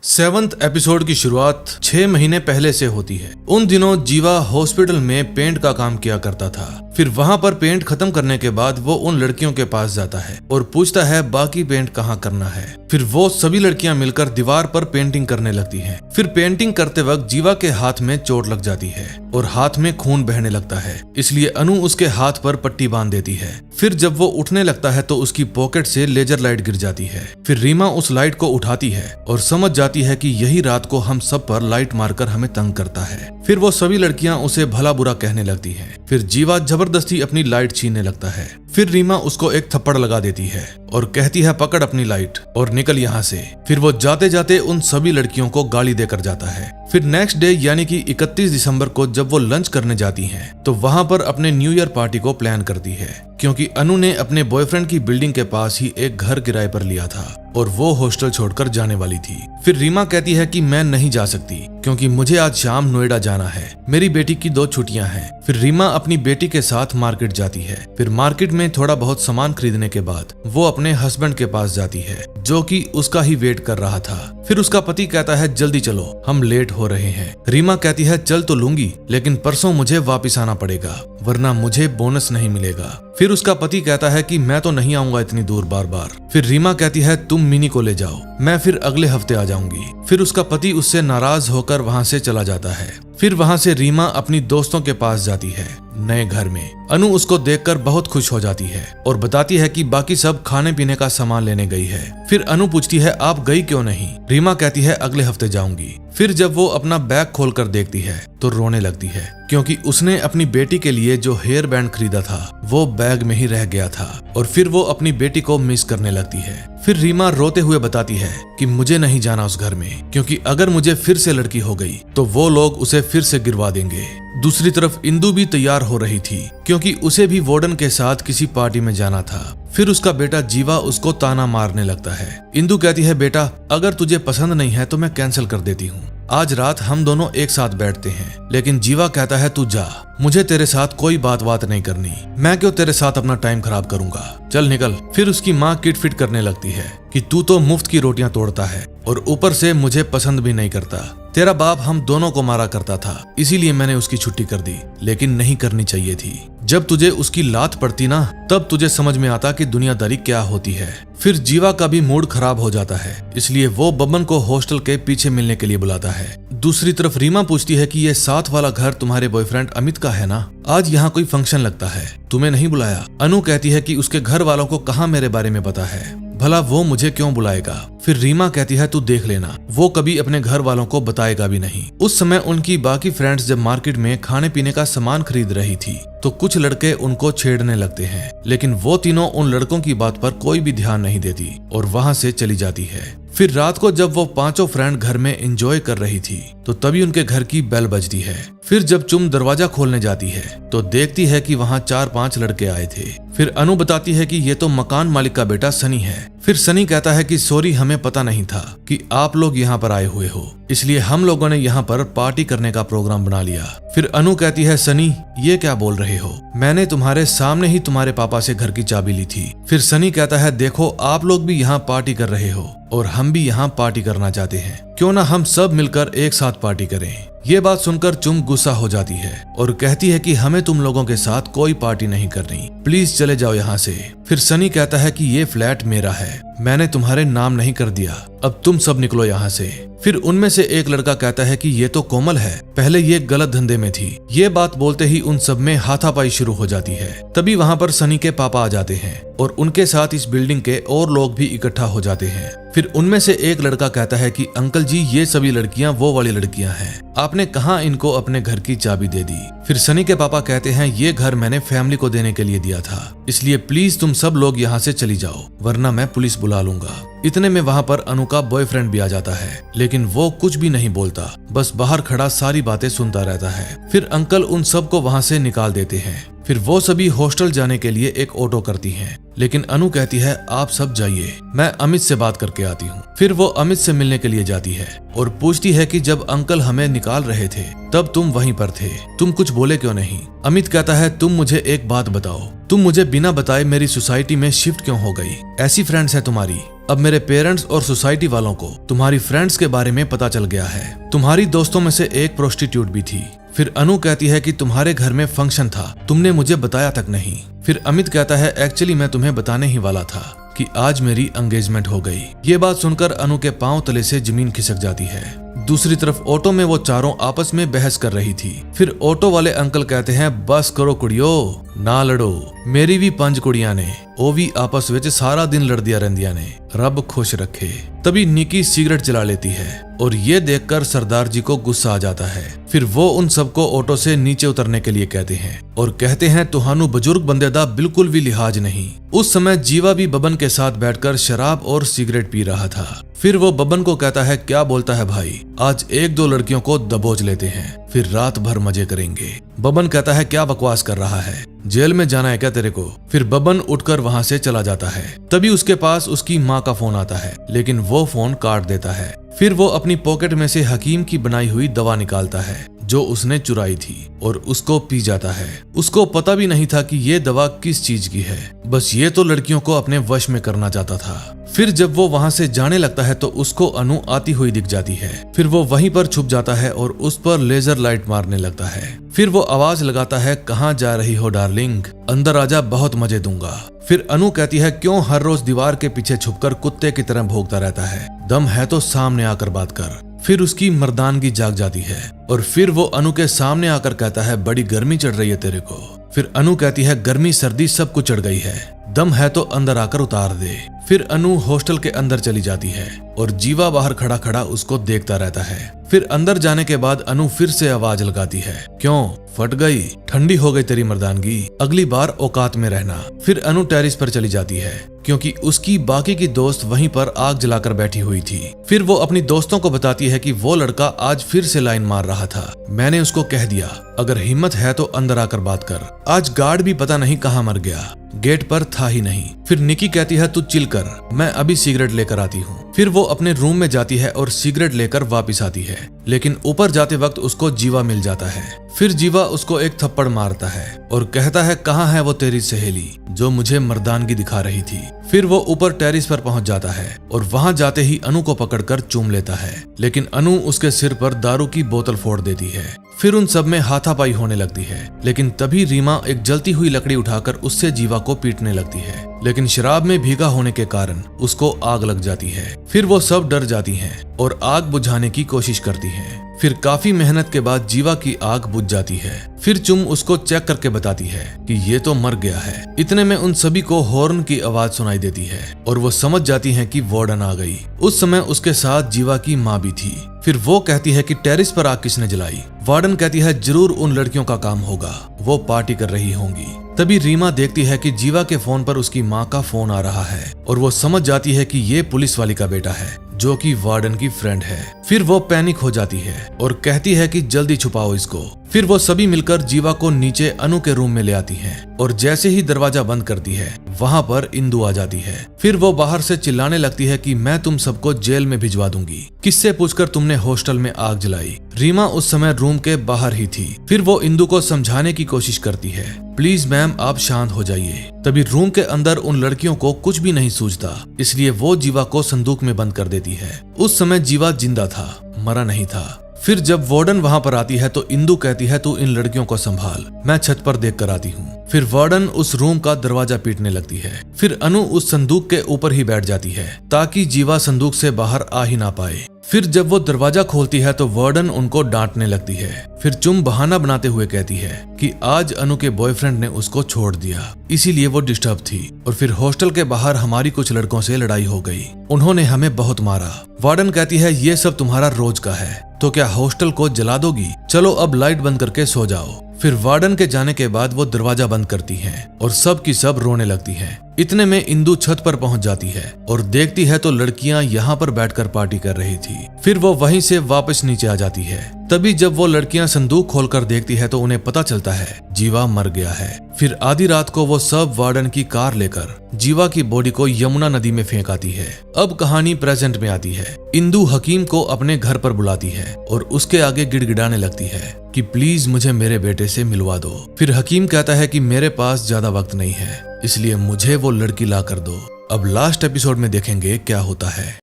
7th एपिसोड की शुरुआत 6 महीने पहले से होती है। उन दिनों जीवा हॉस्पिटल में पेंट का काम किया करता था। फिर वहां पर पेंट खत्म करने के बाद वो उन लड़कियों के पास जाता है और पूछता है बाकी पेंट कहाँ करना है। फिर वो सभी लड़कियां मिलकर दीवार पर पेंटिंग करने लगती हैं। फिर पेंटिंग करते वक्त जीवा के हाथ में चोट लग जाती है और हाथ में खून बहने लगता है, इसलिए अनु उसके हाथ पर पट्टी बांध देती है। फिर जब वो उठने लगता है तो उसकी पॉकेट से लेजर लाइट गिर जाती है। फिर रीमा उस लाइट को उठाती है और समझ जाती है कि यही रात को हम सब पर लाइट मारकर हमें तंग करता है। फिर वो सभी लड़कियां उसे भला बुरा कहने लगती हैं। फिर जीवा जबरदस्ती अपनी लाइट छीनने लगता है। फिर रीमा उसको एक थप्पड़ लगा देती है और कहती है पकड़ अपनी लाइट और निकल यहाँ से। फिर वो जाते जाते उन सभी लड़कियों को गाली देकर जाता है। फिर नेक्स्ट डे यानी कि 31 दिसंबर को जब वो लंच करने जाती हैं तो वहां पर अपने न्यू ईयर पार्टी को प्लान करती है, क्योंकि अनु ने अपने बॉयफ्रेंड की बिल्डिंग के पास ही एक घर किराए पर लिया था और वो हॉस्टल छोड़कर जाने वाली थी। फिर रीमा कहती है कि मैं नहीं जा सकती क्योंकि मुझे आज शाम नोएडा जाना है, मेरी बेटी की 2 छुट्टियां हैं। फिर रीमा अपनी बेटी के साथ मार्केट जाती है। फिर मार्केट में थोड़ा बहुत सामान खरीदने के बाद वो अपने हस्बैंड के पास जाती है, जो कि उसका ही वेट कर रहा था। फिर उसका पति कहता है जल्दी चलो, हम लेट हो रहे हैं। रीमा कहती है चल तो लूंगी, लेकिन परसों मुझे वापिस आना पड़ेगा वरना मुझे बोनस नहीं मिलेगा। फिर उसका पति कहता है कि मैं तो नहीं आऊंगा इतनी दूर बार बार। फिर रीमा कहती है तुम मिनी को ले जाओ, मैं फिर अगले हफ्ते आ जाऊंगी। फिर उसका पति उससे नाराज होकर वहां से चला जाता है। फिर वहां से रीमा अपनी दोस्तों के पास जाती है नए घर में। अनु उसको देखकर बहुत खुश हो जाती है और बताती है कि बाकी सब खाने पीने का सामान लेने गई है। फिर अनु पूछती है आप गई क्यों नहीं? रीमा कहती है अगले हफ्ते जाऊंगी। फिर जब वो अपना बैग खोलकर देखती है तो रोने लगती है, क्योंकि उसने अपनी बेटी के लिए जो हेयर बैंड खरीदा था वो बैग में ही रह गया था और फिर वो अपनी बेटी को मिस करने लगती है। फिर रीमा रोते हुए बताती है कि मुझे नहीं जाना उस घर में, क्योंकि अगर मुझे फिर से लड़की हो गई तो वो लोग उसे फिर से गिरवा देंगे। दूसरी तरफ इंदु भी तैयार हो रही थी, क्योंकि उसे भी वार्डन के साथ किसी पार्टी में जाना था। फिर उसका बेटा जीवा उसको ताना मारने लगता है। इंदु कहती है बेटा अगर तुझे पसंद नहीं है तो मैं कैंसिल कर देती हूँ, आज रात हम दोनों एक साथ बैठते हैं। लेकिन जीवा कहता है तू जा, मुझे तेरे साथ कोई बात नहीं करनी, मैं क्यों तेरे साथ अपना टाइम खराब करूंगा, चल निकल। फिर उसकी माँ किट फिट करने लगती है कि तू तो मुफ्त की रोटियां तोड़ता है और ऊपर से मुझे पसंद भी नहीं करता। तेरा बाप हम दोनों को मारा करता था, इसीलिए मैंने उसकी छुट्टी कर दी, लेकिन नहीं करनी चाहिए थी। जब तुझे उसकी लात पड़ती ना तब तुझे समझ में आता कि दुनियादारी क्या होती है। फिर जीवा का भी मूड खराब हो जाता है, इसलिए वो बबन को हॉस्टल के पीछे मिलने के लिए बुलाता है। दूसरी तरफ रीमा पूछती है कि ये साथ वाला घर तुम्हारे बॉयफ्रेंड अमित का है ना, आज यहाँ कोई फंक्शन लगता है, तुम्हें नहीं बुलाया? अनु कहती है कि उसके घर वालों को कहाँ मेरे बारे में पता है, भला वो मुझे क्यों बुलाएगा? फिर रीमा कहती है तू देख लेना, वो कभी अपने घर वालों को बताएगा भी नहीं। उस समय उनकी बाकी फ्रेंड्स जब मार्केट में खाने पीने का सामान खरीद रही थी तो कुछ लड़के उनको छेड़ने लगते हैं, लेकिन वो तीनों उन लड़कों की बात पर कोई भी ध्यान नहीं देती और वहां से चली जाती है। फिर रात को जब वो पांचों फ्रेंड घर में एंजॉय कर रही थी तो तभी उनके घर की बेल बजती है। फिर जब चुम दरवाजा खोलने जाती है तो देखती है कि वहाँ 4-5 लड़के आए थे। फिर अनु बताती है कि ये तो मकान मालिक का बेटा सनी है। फिर सनी कहता है कि सॉरी हमें पता नहीं था कि आप लोग यहाँ पर आए हुए हो, इसलिए हम लोगों ने यहाँ पर पार्टी करने का प्रोग्राम बना लिया। फिर अनु कहती है सनी ये क्या बोल रहे हो, मैंने तुम्हारे सामने ही तुम्हारे पापा से घर की चाबी ली थी। फिर सनी कहता है देखो आप लोग भी यहाँ पार्टी कर रहे हो और हम भी यहाँ पार्टी करना चाहते हैं, क्यों ना हम सब मिलकर एक साथ पार्टी करें। ये बात सुनकर चुम गुस्सा हो जाती है और कहती है कि हमें तुम लोगों के साथ कोई पार्टी नहीं करनी, प्लीज चले जाओ यहाँ से। फिर सनी कहता है कि ये फ्लैट मेरा है, मैंने तुम्हारे नाम नहीं कर दिया, अब तुम सब निकलो यहाँ से। फिर उनमें से एक लड़का कहता है कि ये तो कोमल है, पहले ये गलत धंधे में थी। ये बात बोलते ही उन सब में हाथापाई शुरू हो जाती है। तभी वहाँ पर सनी के पापा आ जाते हैं और उनके साथ इस बिल्डिंग के और लोग भी इकट्ठा हो जाते हैं। फिर उनमें से एक लड़का कहता है कि अंकल जी, ये सभी लड़कियां वो वाली लड़कियां हैं, आपने कहाँ इनको अपने घर की चाबी दे दी। फिर सनी के पापा कहते हैं ये घर मैंने फैमिली को देने के लिए दिया था, इसलिए प्लीज तुम सब लोग यहाँ से चली जाओ वरना मैं पुलिस बुला लूंगा। इतने में वहाँ पर अनु का बॉयफ्रेंड भी आ जाता है, लेकिन वो कुछ भी नहीं बोलता, बस बाहर खड़ा सारी बातें सुनता रहता है। फिर अंकल उन सबको वहाँ से निकाल देते हैं। फिर वो सभी हॉस्टल जाने के लिए एक ऑटो करती हैं, लेकिन अनु कहती है आप सब जाइए, मैं अमित से बात करके आती हूँ। फिर वो अमित से मिलने के लिए जाती है और पूछती है कि जब अंकल हमें निकाल रहे थे तब तुम वहीं पर थे, तुम कुछ बोले क्यों नहीं। अमित कहता है तुम मुझे एक बात बताओ, तुम मुझे बिना बताए मेरी सोसाइटी में शिफ्ट क्यों हो गई, ऐसी फ्रेंड्स है तुम्हारी। अब मेरे पेरेंट्स और सोसाइटी वालों को तुम्हारी फ्रेंड्स के बारे में पता चल गया है, तुम्हारी दोस्तों में से एक प्रोस्टिट्यूट भी थी। फिर अनु कहती है कि तुम्हारे घर में फंक्शन था, तुमने मुझे बताया तक नहीं। फिर अमित कहता है एक्चुअली मैं तुम्हें बताने ही वाला था कि आज मेरी एंगेजमेंट हो गई। ये बात सुनकर अनु के पांव तले से जमीन खिसक जाती है। दूसरी तरफ ऑटो में वो चारों आपस में बहस कर रही थी। फिर ऑटो वाले अंकल कहते हैं बस करो कुड़ियो, ना लड़ो, मेरी भी 5 कुड़ियां ने, वो भी आपस विच सारा दिन लड़दिया रहंदियां ने, रब खुश रखे। तभी निकी सिगरेट जला लेती है और ये देखकर सरदार जी को गुस्सा आ जाता है। फिर वो उन सबको ऑटो से नीचे उतरने के लिए कहते हैं और कहते हैं तुहानू बुजुर्ग बंदे दा बिल्कुल भी लिहाज नहीं। उस समय जीवा भी बबन के साथ बैठकर शराब और सिगरेट पी रहा था। फिर वो बबन को कहता है क्या बोलता है भाई, आज 1-2 लड़कियों को दबोच लेते हैं, फिर रात भर मजे करेंगे। बबन कहता है क्या बकवास कर रहा है, जेल में जाना है क्या तेरे को। फिर बबन उठकर वहाँ से चला जाता है। तभी उसके पास उसकी माँ का फोन आता है, लेकिन वो फोन काट देता है। फिर वो अपनी पॉकेट में से हकीम की बनाई हुई दवा निकालता है जो उसने चुराई थी और उसको पी जाता है। उसको पता भी नहीं था कि ये दवा किस चीज की है, बस ये तो लड़कियों को अपने वश में करना चाहता था। फिर जब वो वहाँ से जाने लगता है तो उसको अनु आती हुई दिख जाती है। फिर वो वहीं पर छुप जाता है और उस पर लेजर लाइट मारने लगता है। फिर वो आवाज लगाता है कहाँ जा रही हो डार्लिंग, अंदर आजा, बहुत मजे दूंगा। फिर अनु कहती है क्यों हर रोज दीवार के पीछे छुपकर कुत्ते की तरह भौंकता रहता है, दम है तो सामने आकर बात कर। फिर उसकी मर्दानगी जाग जाती है और फिर वो अनु के सामने आकर कहता है बड़ी गर्मी चढ़ रही है तेरे को। फिर अनु कहती है गर्मी सर्दी सब कुछ चढ़ गई है, दम है तो अंदर आकर उतार दे। फिर अनु हॉस्टल के अंदर चली जाती है और जीवा बाहर खड़ा खड़ा उसको देखता रहता है। फिर अंदर जाने के बाद अनु फिर से आवाज लगाती है क्यों फट गई, ठंडी हो गई तेरी मर्दानगी, अगली बार औकात में रहना। फिर अनु टेरिस पर चली जाती है क्योंकि उसकी बाकी की दोस्त वहीं पर आग जलाकर बैठी हुई थी। फिर वो अपनी दोस्तों को बताती है कि वो लड़का आज फिर से लाइन मार रहा था, मैंने उसको कह दिया अगर हिम्मत है तो अंदर आकर बात कर। आज गार्ड भी पता नहीं कहाँ मर गया, गेट पर था ही नहीं। फिर निकी कहती है तू चिल कर, मैं अभी सिगरेट लेकर आती हूँ। फिर वो अपने रूम में जाती है और सिगरेट लेकर वापस आती है, लेकिन ऊपर जाते वक्त उसको जीवा मिल जाता है। फिर जीवा उसको एक थप्पड़ मारता है और कहता है कहाँ है वो तेरी सहेली जो मुझे मर्दानगी दिखा रही थी। फिर वो ऊपर टेरिस पर पहुंच जाता है और वहां जाते ही अनु को पकड़कर चूम लेता है, लेकिन अनु उसके सिर पर दारू की बोतल फोड़ देती है। फिर उन सब में हाथापाई होने लगती है, लेकिन तभी रीमा एक जलती हुई लकड़ी उठाकर उससे जीवा को पीटने लगती है, लेकिन शराब में भीगा होने के कारण उसको आग लग जाती है। फिर वो सब डर जाती हैं और आग बुझाने की कोशिश करती हैं। फिर काफी मेहनत के बाद जीवा की आग बुझ जाती है। फिर चुम उसको चेक करके बताती है कि ये तो मर गया है। इतने में उन सभी को हॉर्न की आवाज सुनाई देती है और वो समझ जाती हैं कि वार्डन आ गई। उस समय उसके साथ जीवा की माँ भी थी। फिर वो कहती है कि टेरिस पर आग किसने जलाई। वार्डन कहती है जरूर उन लड़कियों का काम होगा, वो पार्टी कर रही होंगी। तभी रीमा देखती है कि जीवा के फोन पर उसकी माँ का फोन आ रहा है और वो समझ जाती है कि ये पुलिस वाली का बेटा है जो कि वार्डन की फ्रेंड है। फिर वो पैनिक हो जाती है और कहती है कि जल्दी छुपाओ इसको। फिर वो सभी मिलकर जीवा को नीचे अनु के रूम में ले आती हैं और जैसे ही दरवाजा बंद करती है वहाँ पर इंदु आ जाती है। फिर वो बाहर से चिल्लाने लगती है कि मैं तुम सबको जेल में भिजवा दूंगी, किससे पूछकर तुमने हॉस्टल में आग जलाई। रीमा उस समय रूम के बाहर ही थी। फिर वो इंदु को समझाने की कोशिश करती है, प्लीज मैम आप शांत हो जाइए। तभी रूम के अंदर उन लड़कियों को कुछ भी नहीं सूझता, इसलिए वो जीवा को संदूक में बंद कर देती है। उस समय जीवा जिंदा था, मरा नहीं था। फिर जब वार्डन वहां पर आती है तो इंदु कहती है तू इन लड़कियों को संभाल, मैं छत पर देख कर आती हूँ। फिर वार्डन उस रूम का दरवाजा पीटने लगती है। फिर अनु उस संदूक के ऊपर ही बैठ जाती है ताकि जीवा संदूक से बाहर आ ही ना पाए। फिर जब वो दरवाजा खोलती है तो वार्डन उनको डांटने लगती है। फिर चुम बहाना बनाते हुए कहती है कि आज अनु के बॉयफ्रेंड ने उसको छोड़ दिया, इसीलिए वो डिस्टर्ब थी और फिर हॉस्टल के बाहर हमारी कुछ लड़कों से लड़ाई हो गई, उन्होंने हमें बहुत मारा। वार्डन कहती है ये सब तुम्हारा रोज का है, तो क्या हॉस्टल को जला दोगी? चलो अब लाइट बंद करके सो जाओ। फिर वार्डन के जाने के बाद वो दरवाजा बंद करती हैं और सब की सब रोने लगती हैं। इतने में इंदु छत पर पहुंच जाती है और देखती है तो लड़कियां यहाँ पर बैठकर पार्टी कर रही थी। फिर वो वहीं से वापस नीचे आ जाती है। तभी जब वो लड़कियां संदूक खोलकर देखती है तो उन्हें पता चलता है जीवा मर गया है। फिर आधी रात को वो सब वार्डन की कार लेकर जीवा की बॉडी को यमुना नदी में फेंक आती है। अब कहानी प्रेजेंट में आती है। इंदु हकीम को अपने घर पर बुलाती है और उसके आगे गिड़गिड़ाने लगती है कि प्लीज मुझे मेरे बेटे से मिलवा दो। फिर हकीम कहता है कि मेरे पास ज्यादा वक्त नहीं है, इसलिए मुझे वो लड़की ला कर दो। अब लास्ट एपिसोड में देखेंगे क्या होता है।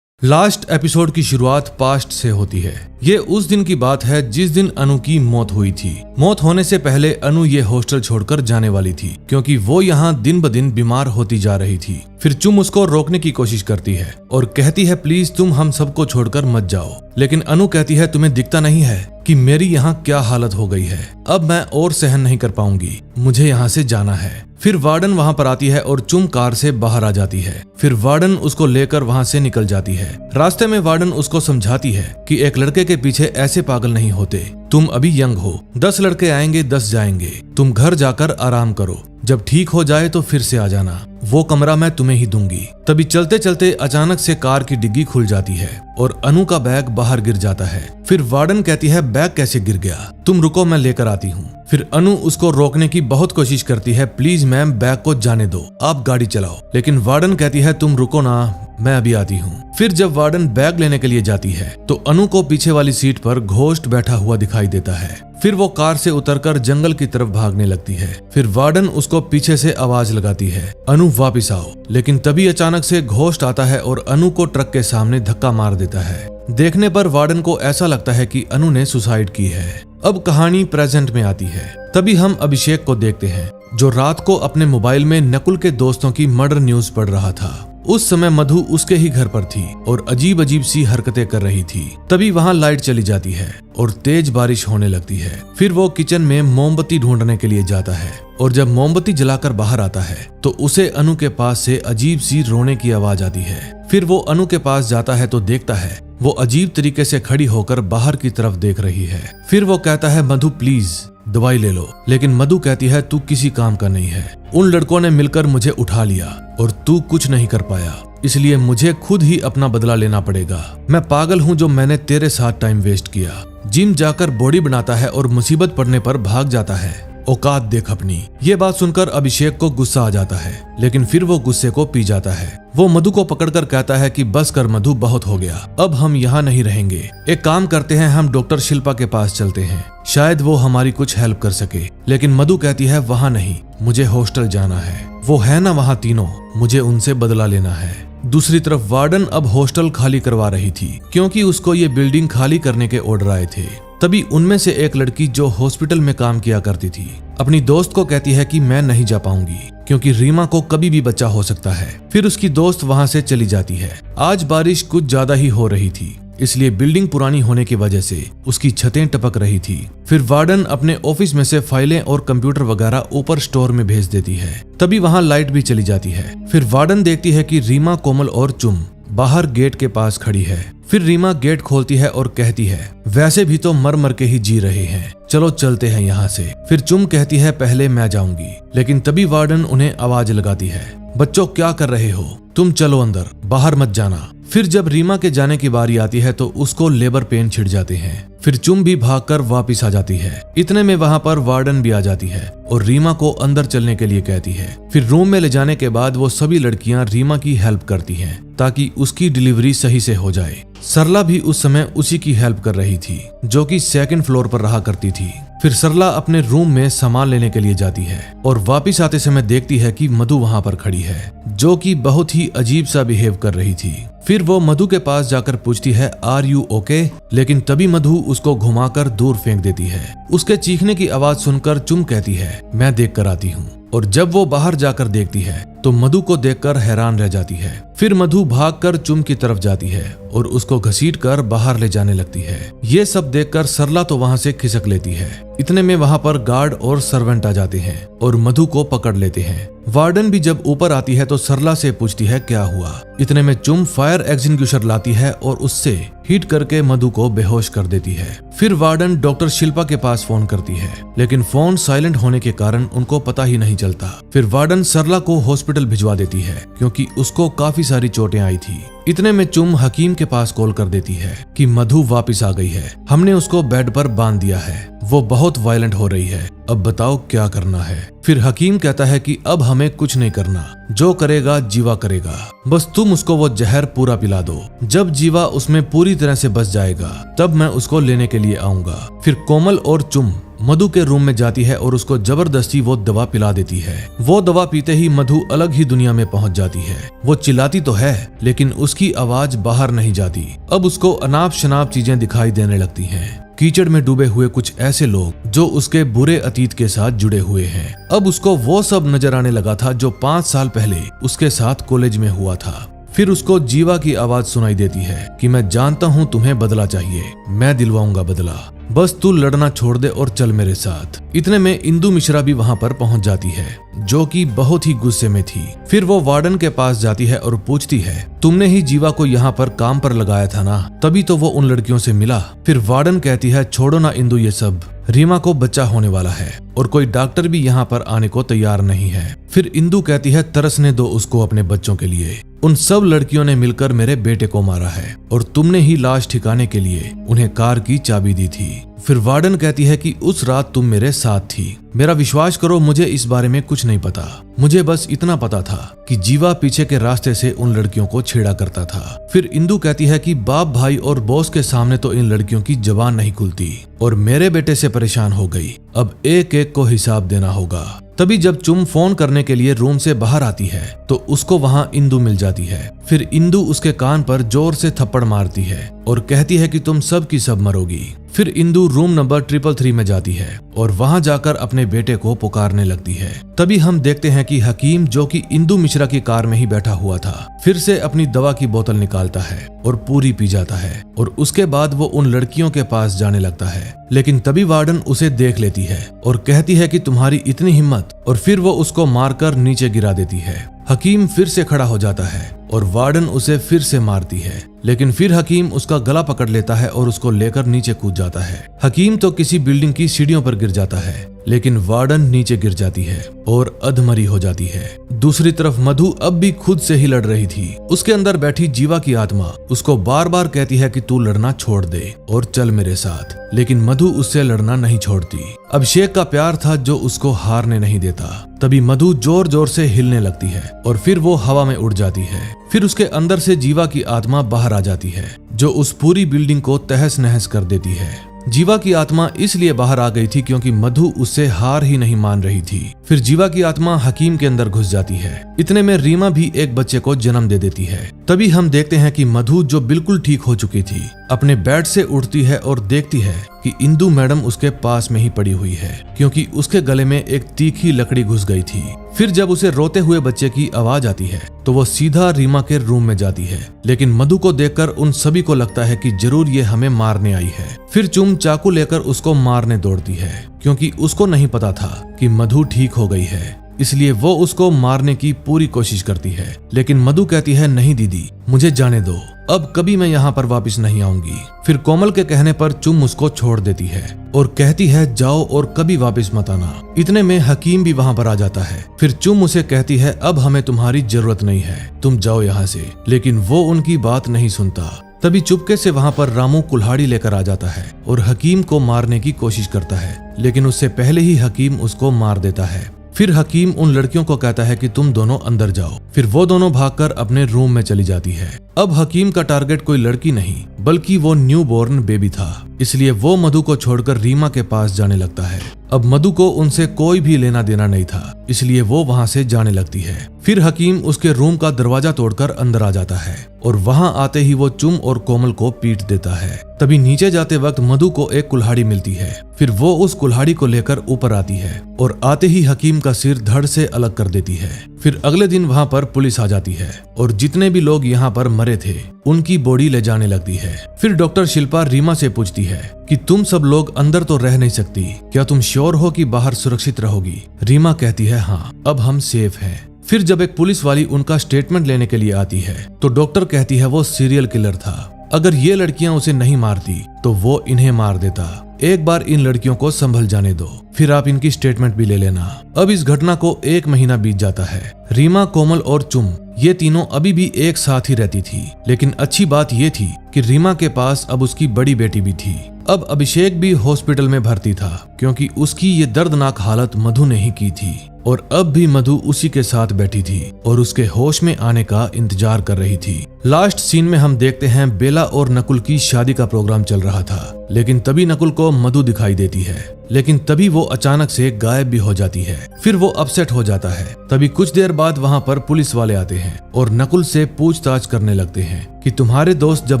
लास्ट एपिसोड की शुरुआत पास्ट से होती है। ये उस दिन की बात है जिस दिन अनु की मौत हुई थी। मौत होने से पहले अनु ये हॉस्टल छोड़कर जाने वाली थी क्योंकि वो यहाँ दिन ब दिन बीमार होती जा रही थी। फिर चुम उसको रोकने की कोशिश करती है और कहती है प्लीज तुम हम सबको छोड़कर मत जाओ, लेकिन अनु कहती है तुम्हें दिखता नहीं है कि मेरी यहाँ क्या हालत हो गई है, अब मैं और सहन नहीं कर पाऊंगी, मुझे यहाँ से जाना है। फिर वार्डन वहाँ पर आती है और चुम कार से बाहर आ जाती है। फिर वार्डन उसको लेकर वहाँ से निकल जाती है। रास्ते में वार्डन उसको समझाती है कि एक लड़के के पीछे ऐसे पागल नहीं होते, तुम अभी यंग हो, 10 लड़के आएंगे 10 जाएंगे, तुम घर जाकर आराम करो, जब ठीक हो जाए तो फिर से आ जाना, वो कमरा मैं तुम्हें ही दूंगी। तभी चलते चलते अचानक से कार की डिग्गी खुल जाती है और अनु का बैग बाहर गिर जाता है। फिर वार्डन कहती है बैग कैसे गिर गया, तुम रुको मैं लेकर आती हूँ। फिर अनु उसको रोकने की बहुत कोशिश करती है, प्लीज मैम बैग को जाने दो, आप गाड़ी चलाओ, लेकिन वार्डन कहती है तुम रुको ना, मैं अभी आती हूँ। फिर जब वार्डन बैग लेने के लिए जाती है तो अनु को पीछे वाली सीट पर घोस्ट बैठा हुआ दिखाई देता है। फिर वो कार से उतरकर जंगल की तरफ भागने लगती है। फिर वार्डन उसको पीछे से आवाज लगाती है, अनु वापिस आओ, लेकिन तभी अचानक से घोस्ट आता है और अनु को ट्रक के सामने धक्का मार देता है। देखने पर वार्डन को ऐसा लगता है कि अनु ने सुसाइड की है। अब कहानी प्रेजेंट में आती है। तभी हम अभिषेक को देखते हैं जो रात को अपने मोबाइल में नकुल के दोस्तों की मर्डर न्यूज पढ़ रहा था। उस समय मधु उसके ही घर पर थी और अजीब अजीब सी हरकतें कर रही थी। तभी वहाँ लाइट चली जाती है और तेज बारिश होने लगती है। फिर वो किचन में मोमबत्ती ढूंढने के लिए जाता है और जब मोमबत्ती जलाकर बाहर आता है तो उसे अनु के पास से अजीब सी रोने की आवाज आती है। फिर वो अनु के पास जाता है तो देखता है वो अजीब तरीके से खड़ी होकर बाहर की तरफ देख रही है। फिर वो कहता है मधु प्लीज दवाई ले लो, लेकिन मधु कहती है तू किसी काम का नहीं है, उन लड़कों ने मिलकर मुझे उठा लिया और तू कुछ नहीं कर पाया, इसलिए मुझे खुद ही अपना बदला लेना पड़ेगा। मैं पागल हूँ जो मैंने तेरे साथ टाइम वेस्ट किया। जिम जाकर बॉडी बनाता है और मुसीबत पड़ने पर भाग जाता है, औकात देख अपनी। ये बात सुनकर अभिषेक को गुस्सा आ जाता है, लेकिन फिर वो गुस्से को पी जाता है। वो मधु को पकड़कर कहता है कि बस कर मधु, बहुत हो गया, अब हम यहाँ नहीं रहेंगे, एक काम करते हैं हम डॉक्टर शिल्पा के पास चलते हैं, शायद वो हमारी कुछ हेल्प कर सके। लेकिन मधु कहती है वहाँ नहीं, मुझे हॉस्टल जाना है, वो है ना वहाँ तीनों, मुझे उनसे बदला लेना है। दूसरी तरफ वार्डन अब हॉस्टल खाली करवा रही थी क्योंकि उसको ये बिल्डिंग खाली करने के ऑर्डर आए थे। तभी उनमें से एक लड़की जो हॉस्पिटल में काम किया करती थी अपनी दोस्त को कहती है कि मैं नहीं जा पाऊंगी क्योंकि रीमा को कभी भी बच्चा हो सकता है। फिर उसकी दोस्त वहां से चली जाती है। आज बारिश कुछ ज्यादा ही हो रही थी, इसलिए बिल्डिंग पुरानी होने की वजह से उसकी छतें टपक रही थी। फिर वार्डन अपने ऑफिस में से फाइलें और कंप्यूटर वगैरह ऊपर स्टोर में भेज देती है। तभी वहां लाइट भी चली जाती है। फिर वार्डन देखती है कि रीमा, कोमल और चुम बाहर गेट के पास खड़ी है। फिर रीमा गेट खोलती है और कहती है वैसे भी तो मर मर के ही जी रहे हैं, चलो चलते हैं यहाँ से। फिर चुम कहती है पहले मैं जाऊंगी, लेकिन तभी वार्डन उन्हें आवाज लगाती है, बच्चों क्या कर रहे हो, तुम चलो अंदर, बाहर मत जाना। फिर जब रीमा के जाने की बारी आती है तो उसको लेबर पेन छिड़ जाते हैं। फिर चुम भी भागकर वापस आ जाती है। इतने में वहां पर वार्डन भी आ जाती है और रीमा को अंदर चलने के लिए कहती है। फिर रूम में ले जाने के बाद वो सभी लड़कियां रीमा की हेल्प करती हैं ताकि उसकी डिलीवरी सही से हो जाए। सरला भी उस समय उसी की हेल्प कर रही थी जो कि सेकंड फ्लोर पर रहा करती थी। फिर सरला अपने रूम में सामान लेने के लिए जाती है और वापस आते समय देखती है कि मधु वहां पर खड़ी है जो कि बहुत ही अजीब सा बिहेव कर रही थी। फिर वो मधु के पास जाकर पूछती है आर यू ओके, लेकिन तभी मधु उसको घुमाकर दूर फेंक देती है। उसके चीखने की आवाज सुनकर चुम कहती है मैं देख कर आती हूँ, और जब वो बाहर जाकर देखती है तो मधु को देखकर हैरान रह जाती है। फिर मधु भागकर चुम की तरफ जाती है और उसको घसीटकर बाहर ले जाने लगती है। ये सब देखकर सरला तो वहां से खिसक लेती है। इतने में वहां पर गार्ड और सर्वेंट आ जाते हैं और मधु को पकड़ लेते हैं। वार्डन भी जब ऊपर आती है तो सरला से पूछती है क्या हुआ। इतने में चुम फायर एक्सटिंग्विशर लाती है और उससे हीट करके मधु को बेहोश कर देती है। फिर वार्डन डॉक्टर शिल्पा के पास फोन करती है, लेकिन फोन साइलेंट होने के कारण उनको पता ही नहीं चलता। फिर वार्डन सरला को हॉस्पिटल भिजवा देती है क्योंकि उसको काफी सारी चोटें आई थी। इतने में चुम हकीम के पास कॉल कर देती है कि मधु वापस आ गई है, हमने उसको बेड पर बांध दिया है, वो बहुत वायलेंट हो रही है, अब बताओ क्या करना है। फिर हकीम कहता है कि अब हमें कुछ नहीं करना, जो करेगा जीवा करेगा, बस तुम उसको वो जहर पूरा पिला दो। जब जीवा उसमें पूरी तरह से बच जाएगा तब मैं उसको लेने के लिए आऊंगा। फिर कोमल और चुम मधु के रूम में जाती है और उसको जबरदस्ती वो दवा पिला देती है। वो दवा पीते ही मधु अलग ही दुनिया में पहुंच जाती है। वो चिल्लाती तो है लेकिन उसकी आवाज बाहर नहीं जाती। अब उसको अनाप शनाप चीजें दिखाई देने लगती हैं। कीचड़ में डूबे हुए कुछ ऐसे लोग जो उसके बुरे अतीत के साथ जुड़े हुए हैं। अब उसको वो सब नजर आने लगा था जो 5 साल पहले उसके साथ कॉलेज में हुआ था। फिर उसको जीवा की आवाज सुनाई देती है कि मैं जानता हूँ तुम्हें बदला चाहिए, मैं दिलवाऊंगा बदला, बस तू लड़ना छोड़ दे और चल मेरे साथ। इतने में इंदु मिश्रा भी वहां पर पहुंच जाती है जो कि बहुत ही गुस्से में थी। फिर वो वार्डन के पास जाती है और पूछती है तुमने ही जीवा को यहाँ पर काम पर लगाया था ना, तभी तो वो उन लड़कियों से मिला। फिर वार्डन कहती है छोड़ो ना इंदु ये सब, रीमा को बच्चा होने वाला है और कोई डॉक्टर भी यहाँ पर आने को तैयार नहीं है। फिर इंदु कहती है तरसने दो उसको अपने बच्चों के लिए, उन सब लड़कियों ने मिलकर मेरे बेटे को मारा है और तुमने ही लाश ठिकाने के लिए उन्हें कार की चाबी दी थी। फिर वार्डन कहती है कि उस रात तुम मेरे साथ थी। मेरा विश्वास करो मुझे इस बारे में कुछ नहीं पता, मुझे बस इतना पता था कि जीवा पीछे के रास्ते से उन लड़कियों को छेड़ा करता था। फिर इंदु कहती है कि बाप भाई और बॉस के सामने तो इन लड़कियों की जबान नहीं खुलती और मेरे बेटे से परेशान हो गई, अब एक एक को हिसाब देना होगा। तभी जब चुम फोन करने के लिए रूम से बाहर आती है तो उसको वहां इंदु मिल जाती है। फिर इंदु उसके कान पर जोर से थप्पड़ मारती है और कहती है कि तुम सब की सब मरोगी। फिर इंदु रूम नंबर 333 में जाती है और वहां जाकर अपने बेटे को पुकारने लगती है। तभी हम देखते हैं कि हकीम जो कि इंदु मिश्रा की कार में ही बैठा हुआ था फिर से अपनी दवा की बोतल निकालता है और पूरी पी जाता है और उसके बाद वो उन लड़कियों के पास जाने लगता है। लेकिन तभी वार्डन उसे देख लेती है और कहती है कि तुम्हारी इतनी हिम्मत, और फिर वो उसको मारकर नीचे गिरा देती है। हकीम फिर से खड़ा हो जाता है और वार्डन उसे फिर से मारती है, लेकिन फिर हकीम उसका गला पकड़ लेता है और उसको लेकर नीचे कूद जाता है। हकीम तो किसी बिल्डिंग की सीढ़ियों पर गिर जाता है, लेकिन वार्डन नीचे गिर जाती है और अधमरी हो जाती है। दूसरी तरफ मधु अब भी खुद से ही लड़ रही थी। उसके अंदर बैठी जीवा की आत्मा उसको बार बार कहती है कि तू लड़ना छोड़ दे और चल मेरे साथ, लेकिन मधु उससे लड़ना नहीं छोड़ती। अभिषेक का प्यार था जो उसको हारने नहीं देता। तभी मधु जोर जोर से हिलने लगती है और फिर वो हवा में उड़ जाती है। फिर उसके अंदर से जीवा की आत्मा बाहर आ जाती है जो उस पूरी बिल्डिंग को तहस नहस कर देती है। जीवा की आत्मा इसलिए बाहर आ गई थी क्योंकि मधु उससे हार ही नहीं मान रही थी। फिर जीवा की आत्मा हकीम के अंदर घुस जाती है। इतने में रीमा भी एक बच्चे को जन्म दे देती है। तभी हम देखते हैं कि मधु जो बिल्कुल ठीक हो चुकी थी अपने बेड से उठती है और देखती है कि इंदु मैडम उसके पास में ही पड़ी हुई है क्योंकि उसके गले में एक तीखी लकड़ी घुस गई थी। फिर जब उसे रोते हुए बच्चे की आवाज आती है तो वो सीधा रीमा के रूम में जाती है, लेकिन मधु को देखकर उन सभी को लगता है कि जरूर ये हमें मारने आई है। फिर चुम चाकू लेकर उसको मारने दौड़ती है क्योंकि उसको नहीं पता था कि मधु ठीक हो गई है। इसलिए वो उसको मारने की पूरी कोशिश करती है। लेकिन मधु कहती है नहीं दीदी, मुझे जाने दो, अब कभी मैं यहाँ पर वापस नहीं आऊंगी। फिर कोमल के कहने पर चुम उसको छोड़ देती है और कहती है जाओ और कभी वापस मत आना। इतने में हकीम भी वहाँ पर आ जाता है। फिर चुम उसे कहती है अब हमें तुम्हारी जरूरत नहीं है, तुम जाओ यहाँ से। लेकिन वो उनकी बात नहीं सुनता। तभी चुपके से वहाँ पर रामू कुल्हाड़ी लेकर आ जाता है और हकीम को मारने की कोशिश करता है, लेकिन उससे पहले ही हकीम उसको मार देता है। फिर हकीम उन लड़कियों को कहता है कि तुम दोनों अंदर जाओ। फिर वो दोनों भागकर अपने रूम में चली जाती है। अब हकीम का टारगेट कोई लड़की नहीं बल्कि वो न्यू बॉर्न बेबी था, इसलिए वो मधु को छोड़कर रीमा के पास जाने लगता है। अब मधु को उनसे कोई भी लेना देना नहीं था, इसलिए वो वहाँ से जाने लगती है। फिर हकीम उसके रूम का दरवाजा तोड़कर अंदर आ जाता है और वहाँ आते ही वो चुम और कोमल को पीट देता है। तभी नीचे जाते वक्त मधु को एक कुल्हाड़ी मिलती है। फिर वो उस कुल्हाड़ी को लेकर ऊपर आती है और आते ही हकीम का सिर धड़ से अलग कर देती है। फिर अगले दिन वहाँ पर पुलिस आ जाती है और जितने भी लोग यहाँ पर मरे थे उनकी बॉडी ले जाने लगती है। फिर डॉक्टर शिल्पा रीमा से पूछती है कि तुम सब लोग अंदर तो रह नहीं सकती, क्या तुम श्योर हो कि बाहर सुरक्षित रहोगी? रीमा कहती है हाँ, अब हम सेफ हैं। फिर जब एक पुलिस वाली उनका स्टेटमेंट लेने के लिए आती है तो डॉक्टर कहती है वो सीरियल किलर था, अगर ये लड़कियां उसे नहीं मारती तो वो इन्हें मार देता। एक बार इन लड़कियों को संभल जाने दो, फिर आप इनकी स्टेटमेंट भी ले लेना। अब इस घटना को 1 महीना बीत जाता है। रीमा, कोमल और चुम ये तीनों अभी भी एक साथ ही रहती थी, लेकिन अच्छी बात ये थी कि रीमा के पास अब उसकी बड़ी बेटी भी थी। अब अभिषेक भी हॉस्पिटल में भर्ती था क्योंकि उसकी ये दर्दनाक हालत मधु ने ही की थी और अब भी मधु उसी के साथ बैठी थी और उसके होश में आने का इंतजार कर रही थी। लास्ट सीन में हम देखते हैं बेला और नकुल की शादी का प्रोग्राम चल रहा था, लेकिन तभी नकुल को मधु दिखाई देती है, लेकिन तभी वो अचानक से गायब भी हो जाती है। फिर वो अपसेट हो जाता है। तभी कुछ देर बाद वहाँ पर पुलिस वाले आते हैं और नकुल से पूछताछ करने लगते हैं कि तुम्हारे दोस्त जब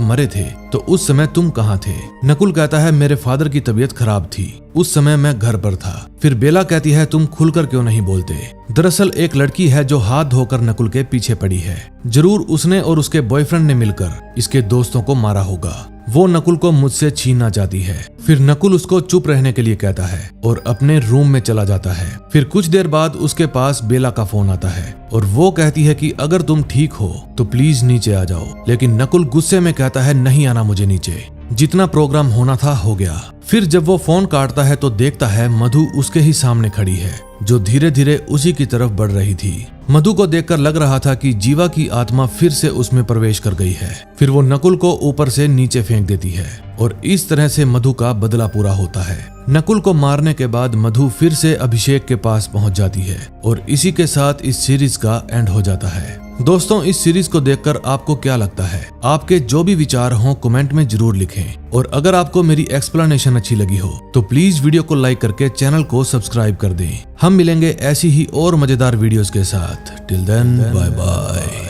मरे थे तो उस समय तुम कहाँ थे? नकुल कहता है मेरे फादर की तबीयत खराब थी, उस समय मैं घर पर था। फिर बेला कहती है तुम खुलकर क्यों नहीं बोलते? दरअसल एक लड़की है जो हाथ धोकर नकुल के पीछे पड़ी है, जरूर उसने और उसके बॉयफ्रेंड ने मिलकर इसके दोस्तों को मारा होगा। वो नकुल को मुझसे छीनना चाहती है। फिर नकुल उसको चुप रहने के लिए कहता है और अपने रूम में चला जाता है। फिर कुछ देर बाद उसके पास बेला का फोन आता है और वो कहती है कि अगर तुम ठीक हो तो प्लीज नीचे आ जाओ, लेकिन नकुल गुस्से में कहता है नहीं आना मुझे नीचे, जितना प्रोग्राम होना था हो गया। फिर जब वो फोन काटता है तो देखता है मधु उसके ही सामने खड़ी है जो धीरे धीरे उसी की तरफ बढ़ रही थी। मधु को देखकर लग रहा था कि जीवा की आत्मा फिर से उसमें प्रवेश कर गई है। फिर वो नकुल को ऊपर से नीचे फेंक देती है और इस तरह से मधु का बदला पूरा होता है। नकुल को मारने के बाद मधु फिर से अभिषेक के पास पहुंच जाती है और इसी के साथ इस सीरीज का एंड हो जाता है। दोस्तों, इस सीरीज को देखकर आपको क्या लगता है? आपके जो भी विचार हों कमेंट में जरूर लिखें और अगर आपको मेरी एक्सप्लेनेशन अच्छी लगी हो तो प्लीज वीडियो को लाइक करके चैनल को सब्सक्राइब कर दें। हम मिलेंगे ऐसी ही और मजेदार वीडियोस के साथ। Till then bye bye.